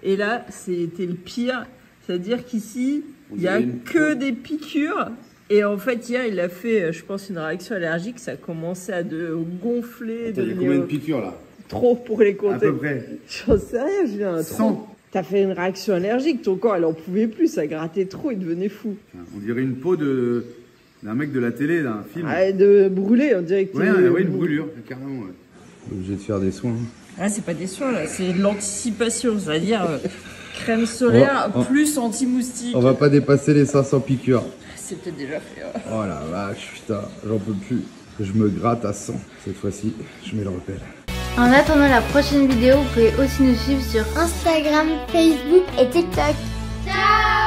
Et là, c'était le pire. C'est-à-dire qu'ici, il n'y a que des piqûres. Et en fait, hier, il a fait, je pense, une réaction allergique. Ça a commencé à gonfler. T'as eu combien de piqûres là? Trop pour les compter. À peu près. J'en sais rien, Julien. 100. T'as fait une réaction allergique. Ton corps, elle en pouvait plus. Ça grattait trop. Il devenait fou. On dirait une peau d'un mec de la télé, d'un film. Ah, de brûler, on dirait que ouais, une brûlure, carrément. Ouais. Obligé de faire des soins. Ah, c'est pas des soins là, c'est de l'anticipation, c'est-à-dire crème solaire plus anti-moustique. On va pas dépasser les 500 piqûres. C'est peut-être déjà fait. Ouais. Oh la vache, putain, j'en peux plus. Je me gratte à 100. Cette fois-ci, je mets le repelle. En attendant la prochaine vidéo, vous pouvez aussi nous suivre sur Instagram, Facebook et TikTok. Ciao!